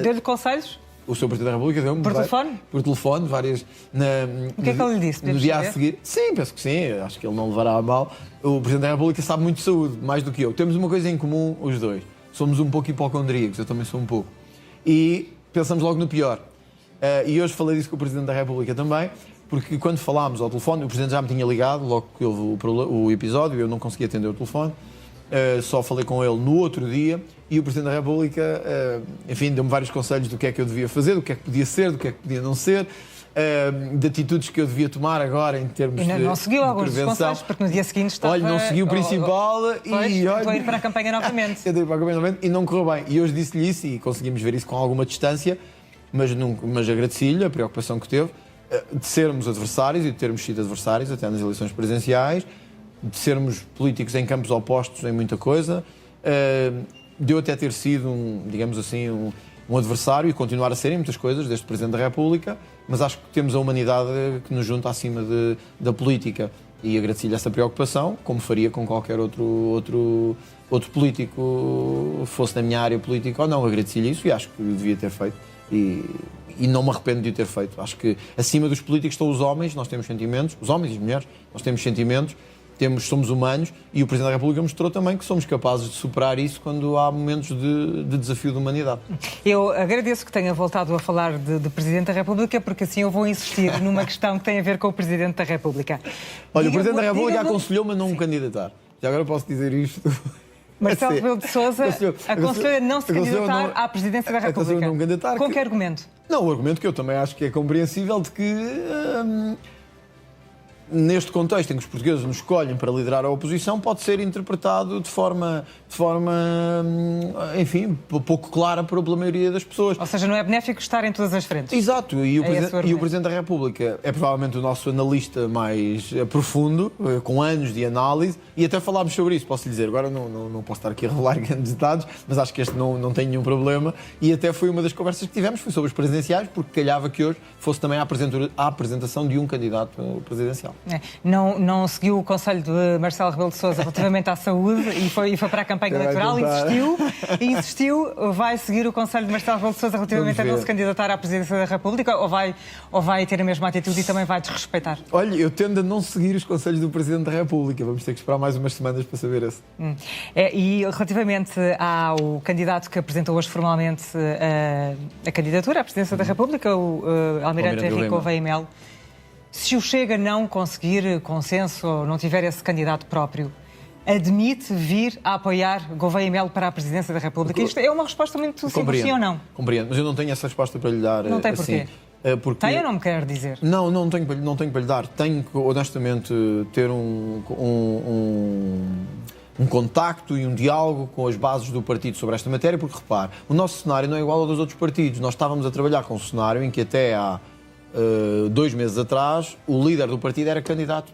A: Deu-lhe conselhos?
B: O Sr. Presidente da República deu-me...
A: Por telefone?
B: Por telefone, várias...
A: O que é que ele lhe disse?
B: No dia a seguir... Sim, penso que sim. Acho que ele não levará a mal. O Presidente da República sabe muito de saúde, mais do que eu. Temos uma coisa em comum, os dois. Somos um pouco hipocondríacos, eu também sou um pouco. E pensamos logo no pior. E hoje falei disso com o Presidente da República também, porque quando falámos ao telefone, o Presidente já me tinha ligado, logo que houve o episódio, eu não consegui atender o telefone. Só falei com ele no outro dia e o Presidente da República, enfim, deu-me vários conselhos do que é que eu devia fazer, do que é que podia ser, do que é que podia não ser, de atitudes que eu devia tomar agora em termos de
A: não seguiu alguns dos
B: prevenção.
A: Conselhos, porque no dia seguinte estava...
B: Olha, não segui o principal
A: e estou a ir para a campanha novamente.
B: Eu para a campanha novamente e não correu bem. E hoje disse-lhe isso e conseguimos ver isso com alguma distância, mas agradeci-lhe a preocupação que teve de sermos adversários e de termos sido adversários até nas eleições presidenciais, de sermos políticos em campos opostos em muita coisa, de eu até ter sido, digamos assim, um adversário e continuar a ser em muitas coisas deste Presidente da República, mas acho que temos a humanidade que nos junta acima da política e agradeci-lhe essa preocupação, como faria com qualquer outro político, fosse na minha área política ou não. Agradeci-lhe isso e acho que devia ter feito e não me arrependo de o ter feito. Acho que acima dos políticos estão os homens, nós temos sentimentos, os homens e as mulheres, nós temos sentimentos, somos humanos e o Presidente da República mostrou também que somos capazes de superar isso quando há momentos de desafio da humanidade.
A: Eu agradeço que tenha voltado a falar de Presidente da República, porque assim eu vou insistir numa questão que tem a ver com o Presidente da República.
B: Olha, o Presidente da República aconselhou-me a não me candidatar. Já agora posso dizer isto.
A: Marcelo Rebelo de Sousa aconselhou a não se candidatar à Presidência da República.
B: Não candidatar.
A: Com que argumento?
B: Não, o argumento que eu também acho que é compreensível de que... neste contexto em que os portugueses nos escolhem para liderar a oposição, pode ser interpretado de forma, enfim, pouco clara pela maioria das pessoas.
A: Ou seja, não é benéfico estar em todas as frentes.
B: Exato, e o Presidente da República é provavelmente o nosso analista mais profundo, com anos de análise, e até falámos sobre isso, posso lhe dizer. Agora não posso estar aqui a revelar grandes detalhes, mas acho que este não tem nenhum problema, e até foi uma das conversas que tivemos, foi sobre os presidenciais, porque calhava que hoje fosse também a apresentação de um candidato presidencial.
A: Não seguiu o conselho de Marcelo Rebelo de Sousa relativamente à saúde e foi para a campanha eleitoral, insistiu, vai seguir o conselho de Marcelo Rebelo de Sousa relativamente a não se candidatar à Presidência da República ou vai ter a mesma atitude e também vai desrespeitar?
B: Olha, eu tendo a não seguir os conselhos do Presidente da República, vamos ter que esperar mais umas semanas para saber esse.
A: E relativamente ao candidato que apresentou hoje formalmente a candidatura à Presidência da República, o Almirante Henrique Gouveia e Melo, se o Chega não conseguir consenso ou não tiver esse candidato próprio, admite vir a apoiar Gouveia e Melo para a Presidência da República? Isto é uma resposta muito simples, sim ou não?
B: Compreendo, mas eu não tenho essa resposta para lhe dar.
A: Não tem porquê?
B: Porque...
A: Tem ou não me quer dizer?
B: Não tenho para lhe dar. Tenho que, honestamente, ter um contacto e um diálogo com as bases do partido sobre esta matéria, porque, repare, o nosso cenário não é igual ao dos outros partidos. Nós estávamos a trabalhar com um cenário em que até há 2 meses atrás o líder do partido era candidato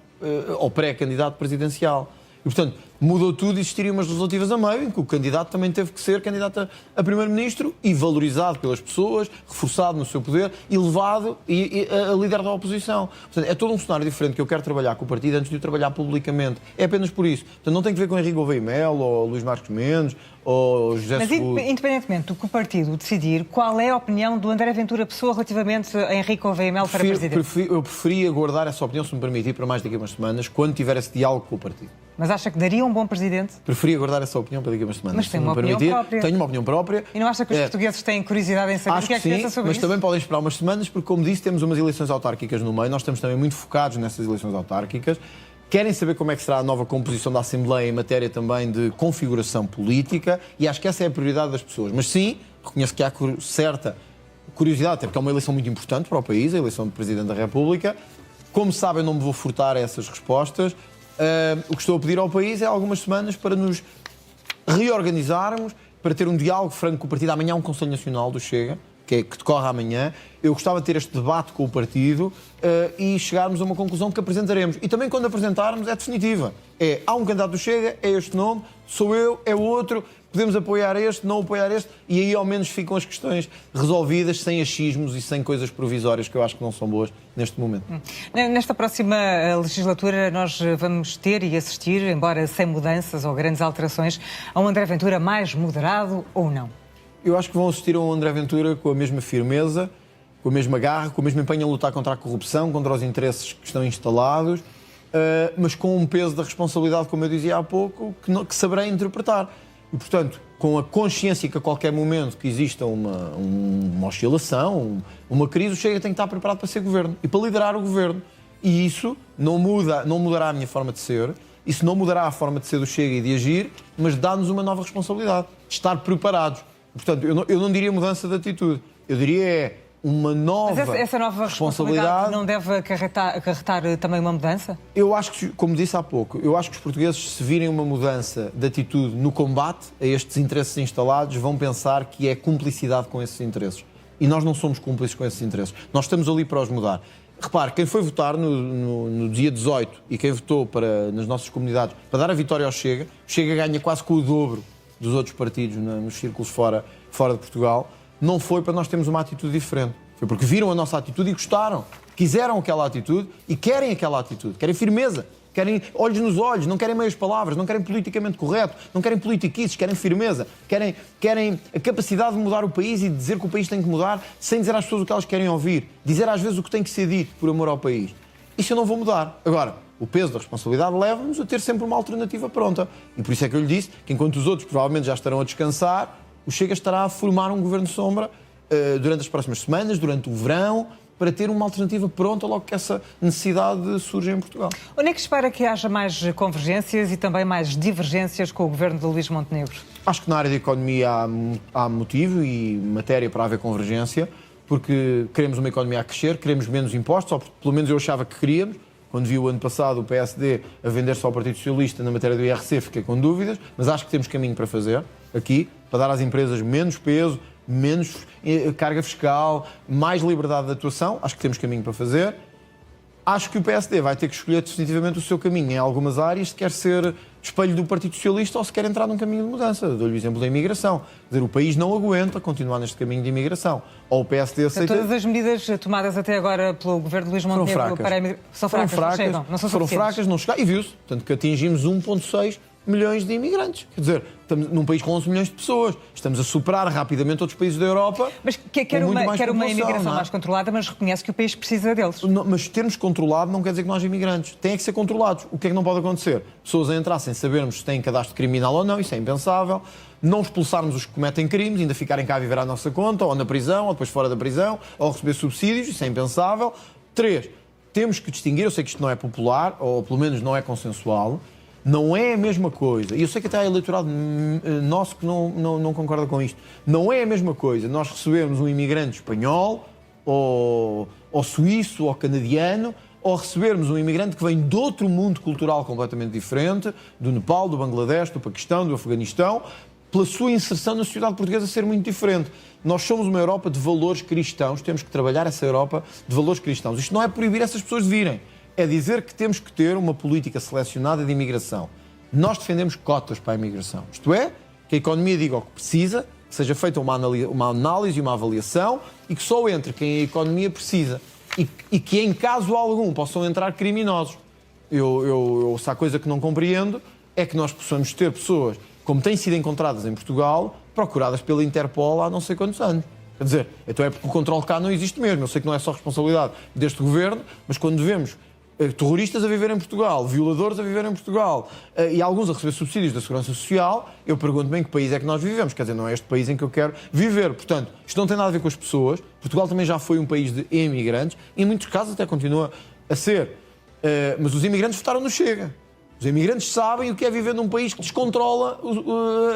B: ou pré-candidato presidencial. E, portanto, mudou tudo e existiriam umas legislativas a meio, em que o candidato também teve que ser candidato a primeiro-ministro e valorizado pelas pessoas, reforçado no seu poder e levado a líder da oposição. Portanto, é todo um cenário diferente que eu quero trabalhar com o partido antes de o trabalhar publicamente. É apenas por isso. Portanto, não tem que ver com Henrique Gouveia e Melo, ou Luís Marcos Mendes, ou José Seguro.
A: Mas, independentemente do que o partido decidir, qual é a opinião do André Ventura Pessoa relativamente a Henrique Gouveia e Melo para presidente?
B: Eu preferia guardar essa opinião, se me permitir, para mais daqui a umas semanas, quando tiver esse diálogo com o partido.
A: Mas acha que daria um bom presidente?
B: Preferia guardar essa opinião para daqui a umas semanas.
A: Mas tem uma opinião própria.
B: Tenho uma opinião própria.
A: E não acha que os portugueses têm curiosidade em saber o que é que pensa sobre
B: isso? Mas também podem esperar umas semanas, porque, como disse, temos umas eleições autárquicas no meio. Nós estamos também muito focados nessas eleições autárquicas. Querem saber como é que será a nova composição da Assembleia em matéria também de configuração política, e acho que essa é a prioridade das pessoas. Mas sim, reconheço que há certa curiosidade, até porque é uma eleição muito importante para o país, a eleição de Presidente da República. Como sabem, eu não me vou furtar a essas respostas. O que estou a pedir ao país é algumas semanas para nos reorganizarmos, para ter um diálogo franco com o partido. Amanhã há um Conselho Nacional do Chega, que decorre amanhã. Eu gostava de ter este debate com o partido e chegarmos a uma conclusão que apresentaremos. E também, quando apresentarmos, é definitiva. Há um candidato do Chega, é este nome, sou eu, é o outro. podemos apoiar este, não apoiar este, e aí ao menos ficam as questões resolvidas, sem achismos e sem coisas provisórias que eu acho que não são boas neste momento.
A: Nesta próxima legislatura nós vamos ter e assistir, embora sem mudanças ou grandes alterações, a um André Ventura mais moderado ou não?
B: Eu acho que vão assistir a um André Ventura com a mesma firmeza, com a mesma garra, com o mesmo empenho a lutar contra a corrupção, contra os interesses que estão instalados, mas com um peso da responsabilidade, como eu dizia há pouco, que saberá interpretar. E, portanto, com a consciência que a qualquer momento que exista uma oscilação, uma crise, o Chega tem que estar preparado para ser governo e para liderar o governo. E isso não mudará a minha forma de ser, isso não mudará a forma de ser do Chega e de agir, mas dá-nos uma nova responsabilidade, de estar preparados. Portanto, eu não diria mudança de atitude, eu diria uma nova,
A: mas essa nova responsabilidade não deve acarretar também uma mudança?
B: Eu acho que, como disse há pouco, eu acho que os portugueses, se virem uma mudança de atitude no combate a estes interesses instalados, vão pensar que é cumplicidade com esses interesses. E nós não somos cúmplices com esses interesses. Nós estamos ali para os mudar. Repare, quem foi votar no dia 18 e quem votou nas nossas comunidades para dar a vitória ao Chega, o Chega ganha quase com o dobro dos outros partidos nos círculos fora de Portugal, não foi para nós termos uma atitude diferente. Foi porque viram a nossa atitude e gostaram. Quiseram aquela atitude e querem aquela atitude. Querem firmeza, querem olhos nos olhos, não querem meias palavras, não querem politicamente correto, não querem politiquices, querem firmeza, querem a capacidade de mudar o país e de dizer que o país tem que mudar sem dizer às pessoas o que elas querem ouvir. Dizer às vezes o que tem que ser dito por amor ao país. Isso eu não vou mudar. Agora, o peso da responsabilidade leva-nos a ter sempre uma alternativa pronta. E por isso é que eu lhe disse que enquanto os outros provavelmente já estarão a descansar, o Chega estará a formar um governo de sombra durante as próximas semanas, durante o verão, para ter uma alternativa pronta logo que essa necessidade surge em Portugal.
A: Onde é que espera que haja mais convergências e também mais divergências com o governo de Luís Montenegro?
B: Acho que na área da economia há motivo e matéria para haver convergência, porque queremos uma economia a crescer, queremos menos impostos, ou pelo menos eu achava que queríamos. Quando vi o ano passado o PSD a vender-se ao Partido Socialista na matéria do IRC, fiquei com dúvidas, mas acho que temos caminho para fazer aqui, para dar às empresas menos peso, menos carga fiscal, mais liberdade de atuação. Acho que temos caminho para fazer. Acho que o PSD vai ter que escolher definitivamente o seu caminho em algumas áreas, se quer ser espelho do Partido Socialista ou se quer entrar num caminho de mudança. Dou-lhe o exemplo da imigração. Quer dizer, o país não aguenta continuar neste caminho de imigração. Ou o PSD aceita...
A: Todas as medidas tomadas até agora pelo governo de Luís Montenegro para a imigração são fracas,
B: foram fracas, não chegaram. E viu-se, portanto, que atingimos 1,6 milhões de imigrantes. Quer dizer, estamos num país com 11 milhões de pessoas. Estamos a superar rapidamente outros países da Europa.
A: Mas quer uma imigração mais controlada, mas reconhece que o país precisa deles.
B: Não, mas termos controlado não quer dizer que não haja imigrantes. Têm que ser controlados. O que é que não pode acontecer? Pessoas a entrar sem sabermos se têm cadastro criminal ou não, isso é impensável. Não expulsarmos os que cometem crimes, ainda ficarem cá a viver à nossa conta, ou na prisão, ou depois fora da prisão, ou receber subsídios, isso é impensável. 3, temos que distinguir, eu sei que isto não é popular, ou pelo menos não é consensual, não é a mesma coisa, e eu sei que até há eleitorado nosso que não concorda com isto, não é a mesma coisa nós recebermos um imigrante espanhol, ou suíço, ou canadiano, ou recebermos um imigrante que vem de outro mundo cultural completamente diferente, do Nepal, do Bangladesh, do Paquistão, do Afeganistão, pela sua inserção na sociedade portuguesa ser muito diferente. Nós somos uma Europa de valores cristãos, temos que trabalhar essa Europa de valores cristãos. Isto não é proibir essas pessoas de virem, é dizer que temos que ter uma política selecionada de imigração. Nós defendemos cotas para a imigração. Isto é, que a economia diga o que precisa, que seja feita uma análise e uma avaliação e que só entre quem a economia precisa. E que em caso algum possam entrar criminosos. Se há coisa que não compreendo é que nós possamos ter pessoas, como têm sido encontradas em Portugal, procuradas pela Interpol há não sei quantos anos. Quer dizer, então é porque o controle cá não existe mesmo. Eu sei que não é só responsabilidade deste governo, mas quando vemos terroristas a viver em Portugal, violadores a viver em Portugal e alguns a receber subsídios da Segurança Social, eu pergunto-me em que país é que nós vivemos. Quer dizer, não é este país em que eu quero viver. Portanto, isto não tem nada a ver com as pessoas. Portugal também já foi um país de imigrantes, em muitos casos até continua a ser. Mas os imigrantes votaram no Chega. Os imigrantes sabem o que é viver num país que descontrola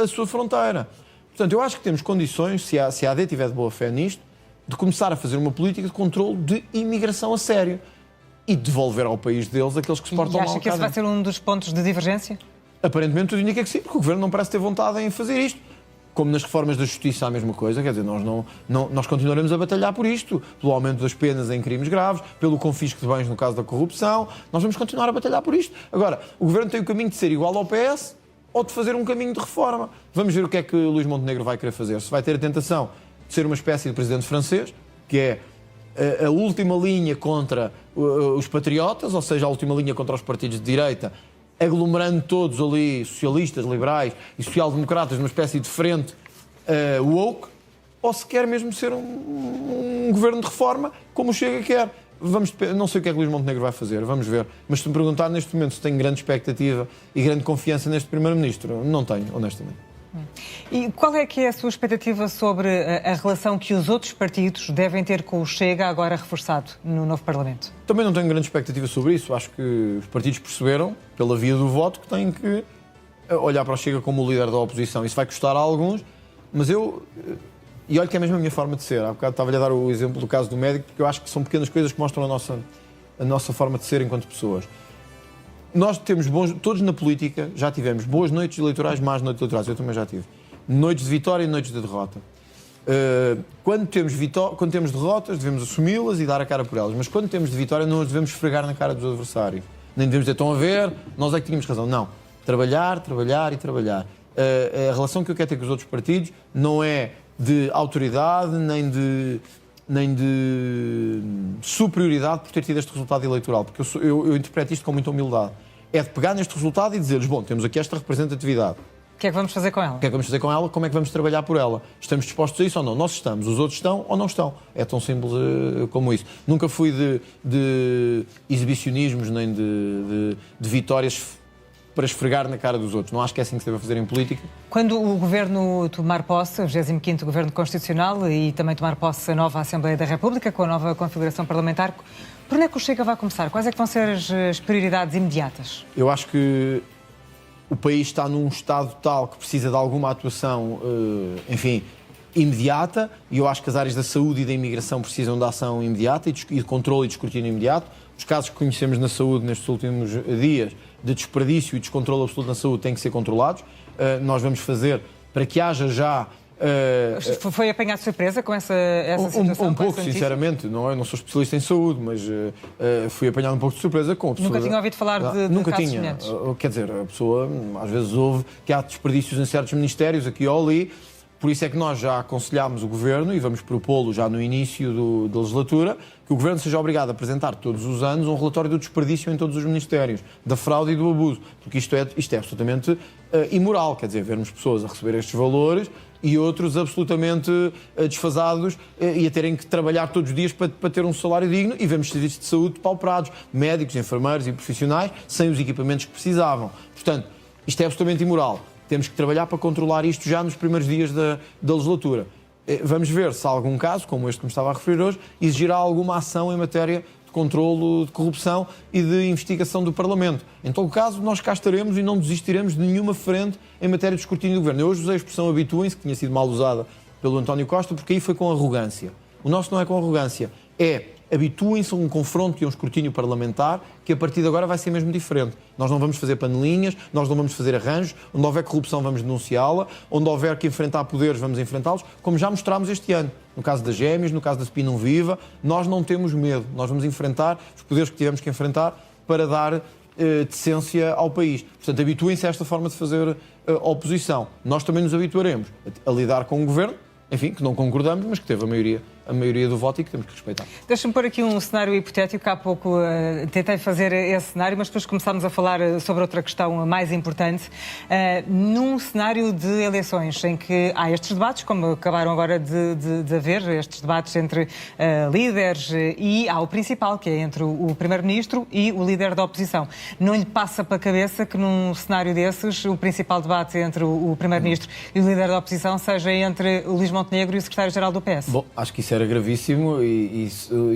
B: a sua fronteira. Portanto, eu acho que temos condições, se a AD tiver de boa fé nisto, de começar a fazer uma política de controle de imigração a sério e devolver ao país deles aqueles que se portam mal.
A: E acha que esse vai ser um dos pontos de divergência?
B: Aparentemente tudo indica que sim, porque o Governo não parece ter vontade em fazer isto. Como nas reformas da Justiça, a mesma coisa, quer dizer, nós continuaremos a batalhar por isto, pelo aumento das penas em crimes graves, pelo confisco de bens no caso da corrupção, nós vamos continuar a batalhar por isto. Agora, o Governo tem o caminho de ser igual ao PS ou de fazer um caminho de reforma. Vamos ver o que é que Luís Montenegro vai querer fazer. Se vai ter a tentação de ser uma espécie de presidente francês, que é a última linha contra os patriotas, ou seja, a última linha contra os partidos de direita, aglomerando todos ali, socialistas, liberais e social-democratas, numa espécie de frente woke, ou se quer mesmo ser um governo de reforma, como o Chega quer. Não sei o que é que Luís Montenegro vai fazer, vamos ver. Mas se me perguntar neste momento se tenho grande expectativa e grande confiança neste Primeiro-Ministro, não tenho, honestamente.
A: E qual é que é a sua expectativa sobre a relação que os outros partidos devem ter com o Chega, agora reforçado no novo Parlamento?
B: Também não tenho grande expectativa sobre isso. Acho que os partidos perceberam, pela via do voto, que têm que olhar para o Chega como o líder da oposição. Isso vai custar a alguns, mas e olha que é mesmo a minha forma de ser. Há bocado estava-lhe a dar o exemplo do caso do médico, porque eu acho que são pequenas coisas que mostram a nossa forma de ser enquanto pessoas. Nós temos todos na política já tivemos boas noites eleitorais, más noites eleitorais. Eu também já tive. Noites de vitória e noites de derrota. Quando temos derrotas, devemos assumi-las e dar a cara por elas. Mas quando temos de vitória, não as devemos esfregar na cara dos adversários. Nem devemos dizer, estão a ver, nós é que tínhamos razão. Não. Trabalhar, trabalhar e trabalhar. A relação que eu quero ter com os outros partidos não é de autoridade, nem de superioridade por ter tido este resultado eleitoral, porque eu interpreto isto com muita humildade. É de pegar neste resultado e dizer-lhes, bom, temos aqui esta representatividade.
A: O que é que vamos fazer com ela?
B: O que é que vamos fazer com ela? Como é que vamos trabalhar por ela? Estamos dispostos a isso ou não? Nós estamos. Os outros estão ou não estão? É tão simples como isso. Nunca fui de exibicionismos nem de vitórias para esfregar na cara dos outros. Não acho que é assim que se deve fazer em política.
A: Quando o Governo tomar posse, o 25º Governo Constitucional, e também tomar posse a nova Assembleia da República, com a nova configuração parlamentar, por onde é que o Chega vai começar? Quais é que vão ser as prioridades imediatas?
B: Eu acho que o país está num estado tal que precisa de alguma atuação, enfim, imediata, e eu acho que as áreas da saúde e da imigração precisam de ação imediata e de controle e de escrutínio imediato. Os casos que conhecemos na saúde nestes últimos dias de desperdício e descontrole absoluto na saúde têm que ser controlados. Nós vamos fazer para que haja já...
A: Foi apanhado de surpresa com essa situação?
B: Um pouco, sinceramente. Eu não sou especialista em saúde, mas fui apanhado um pouco de surpresa com a pessoa...
A: Nunca tinha ouvido falar de
B: nunca
A: casos
B: tinha.
A: semelhantes?
B: Quer dizer, a pessoa às vezes ouve que há desperdícios em certos ministérios, aqui ou ali. Por isso é que nós já aconselhámos o Governo, e vamos propô-lo já no início da legislatura, que o Governo seja obrigado a apresentar todos os anos um relatório do desperdício em todos os ministérios, da fraude e do abuso, porque isto é absolutamente imoral, quer dizer, vermos pessoas a receber estes valores e outros absolutamente desfasados e a terem que trabalhar todos os dias para ter um salário digno, e vemos serviços de saúde pauperados, médicos, enfermeiros e profissionais, sem os equipamentos que precisavam. Portanto, isto é absolutamente imoral. Temos que trabalhar para controlar isto já nos primeiros dias da legislatura. Vamos ver se há algum caso, como este que me estava a referir hoje, exigirá alguma ação em matéria de controlo de corrupção e de investigação do Parlamento. Em todo caso, nós cá estaremos e não desistiremos de nenhuma frente em matéria de escrutínio do Governo. Eu hoje usei a expressão habituem-se, que tinha sido mal usada pelo António Costa, porque aí foi com arrogância. O nosso não é com arrogância, é habituem-se a um confronto e a um escrutínio parlamentar que a partir de agora vai ser mesmo diferente. Nós não vamos fazer panelinhas, nós não vamos fazer arranjos, onde houver corrupção vamos denunciá-la, onde houver que enfrentar poderes vamos enfrentá-los, como já mostrámos este ano. No caso das Gêmeas, no caso da Spin Não Viva, nós não temos medo, nós vamos enfrentar os poderes que tivemos que enfrentar para dar decência ao país. Portanto, habituem-se a esta forma de fazer oposição. Nós também nos habituaremos a lidar com um governo, enfim, que não concordamos, mas que teve a maioria do voto e que temos que respeitar.
A: Deixa-me pôr aqui um cenário hipotético, que há pouco tentei fazer esse cenário, mas depois começámos a falar sobre outra questão mais importante. Num cenário de eleições em que há estes debates, como acabaram agora de haver, estes debates entre líderes, e há o principal, que é entre o Primeiro-Ministro e o líder da oposição. Não lhe passa para a cabeça que num cenário desses o principal debate entre o Primeiro-Ministro e o líder da oposição seja entre o Luís Montenegro e o secretário-geral do PS?
B: Bom, acho que isso era gravíssimo e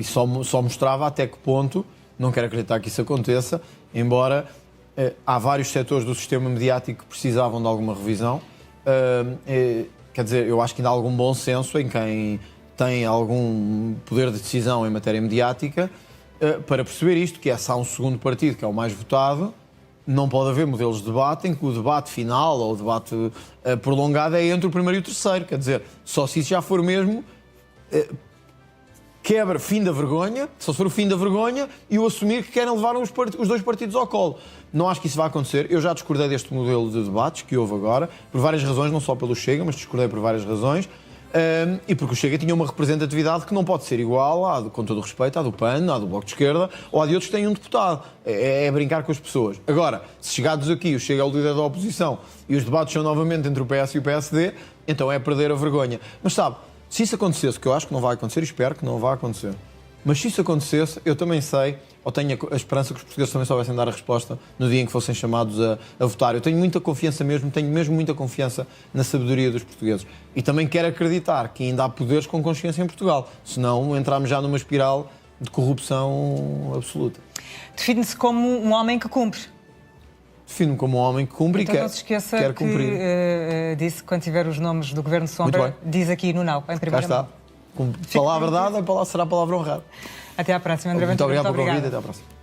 B: só mostrava até que ponto, não quero acreditar que isso aconteça, embora há vários setores do sistema mediático que precisavam de alguma revisão. Quer dizer, eu acho que ainda há algum bom senso em quem tem algum poder de decisão em matéria mediática para perceber isto, que é se há um segundo partido que é o mais votado, não pode haver modelos de debate em que o debate final ou o debate prolongado é entre o primeiro e o terceiro. Quer dizer, só se isso já for mesmo quebra fim da vergonha, só se for o fim da vergonha, e o assumir que querem levar os dois partidos ao colo. Não acho que isso vai acontecer. Eu já discordei deste modelo de debates que houve agora, por várias razões, não só pelo Chega, mas discordei por várias razões. E porque o Chega tinha uma representatividade que não pode ser igual, com todo o respeito, à do PAN, à do Bloco de Esquerda, ou à de outros que têm um deputado. É brincar com as pessoas. Agora, se chegados aqui, o Chega é o líder da oposição e os debates são novamente entre o PS e o PSD, então é perder a vergonha. Mas sabe, se isso acontecesse, que eu acho que não vai acontecer e espero que não vá acontecer, mas se isso acontecesse, eu também sei, ou tenho a esperança que os portugueses também soubessem dar a resposta no dia em que fossem chamados a votar. Eu tenho muita confiança mesmo, tenho mesmo muita confiança na sabedoria dos portugueses. E também quero acreditar que ainda há poderes com consciência em Portugal. Senão entramos já numa espiral de corrupção absoluta.
A: Define-se como um homem que cumpre.
B: Defino-me como um homem que cumpre
A: então
B: e quer,
A: não se esqueça
B: quer
A: que
B: cumprir.
A: disse que quando tiver os nomes do Governo Sombra, diz aqui no Now, em primeira
B: Cá está.
A: mão.
B: Com palavra dada, será a palavra honrada.
A: Até à próxima, André
B: Muito
A: Ventura.
B: obrigado pelo convite, até à próxima.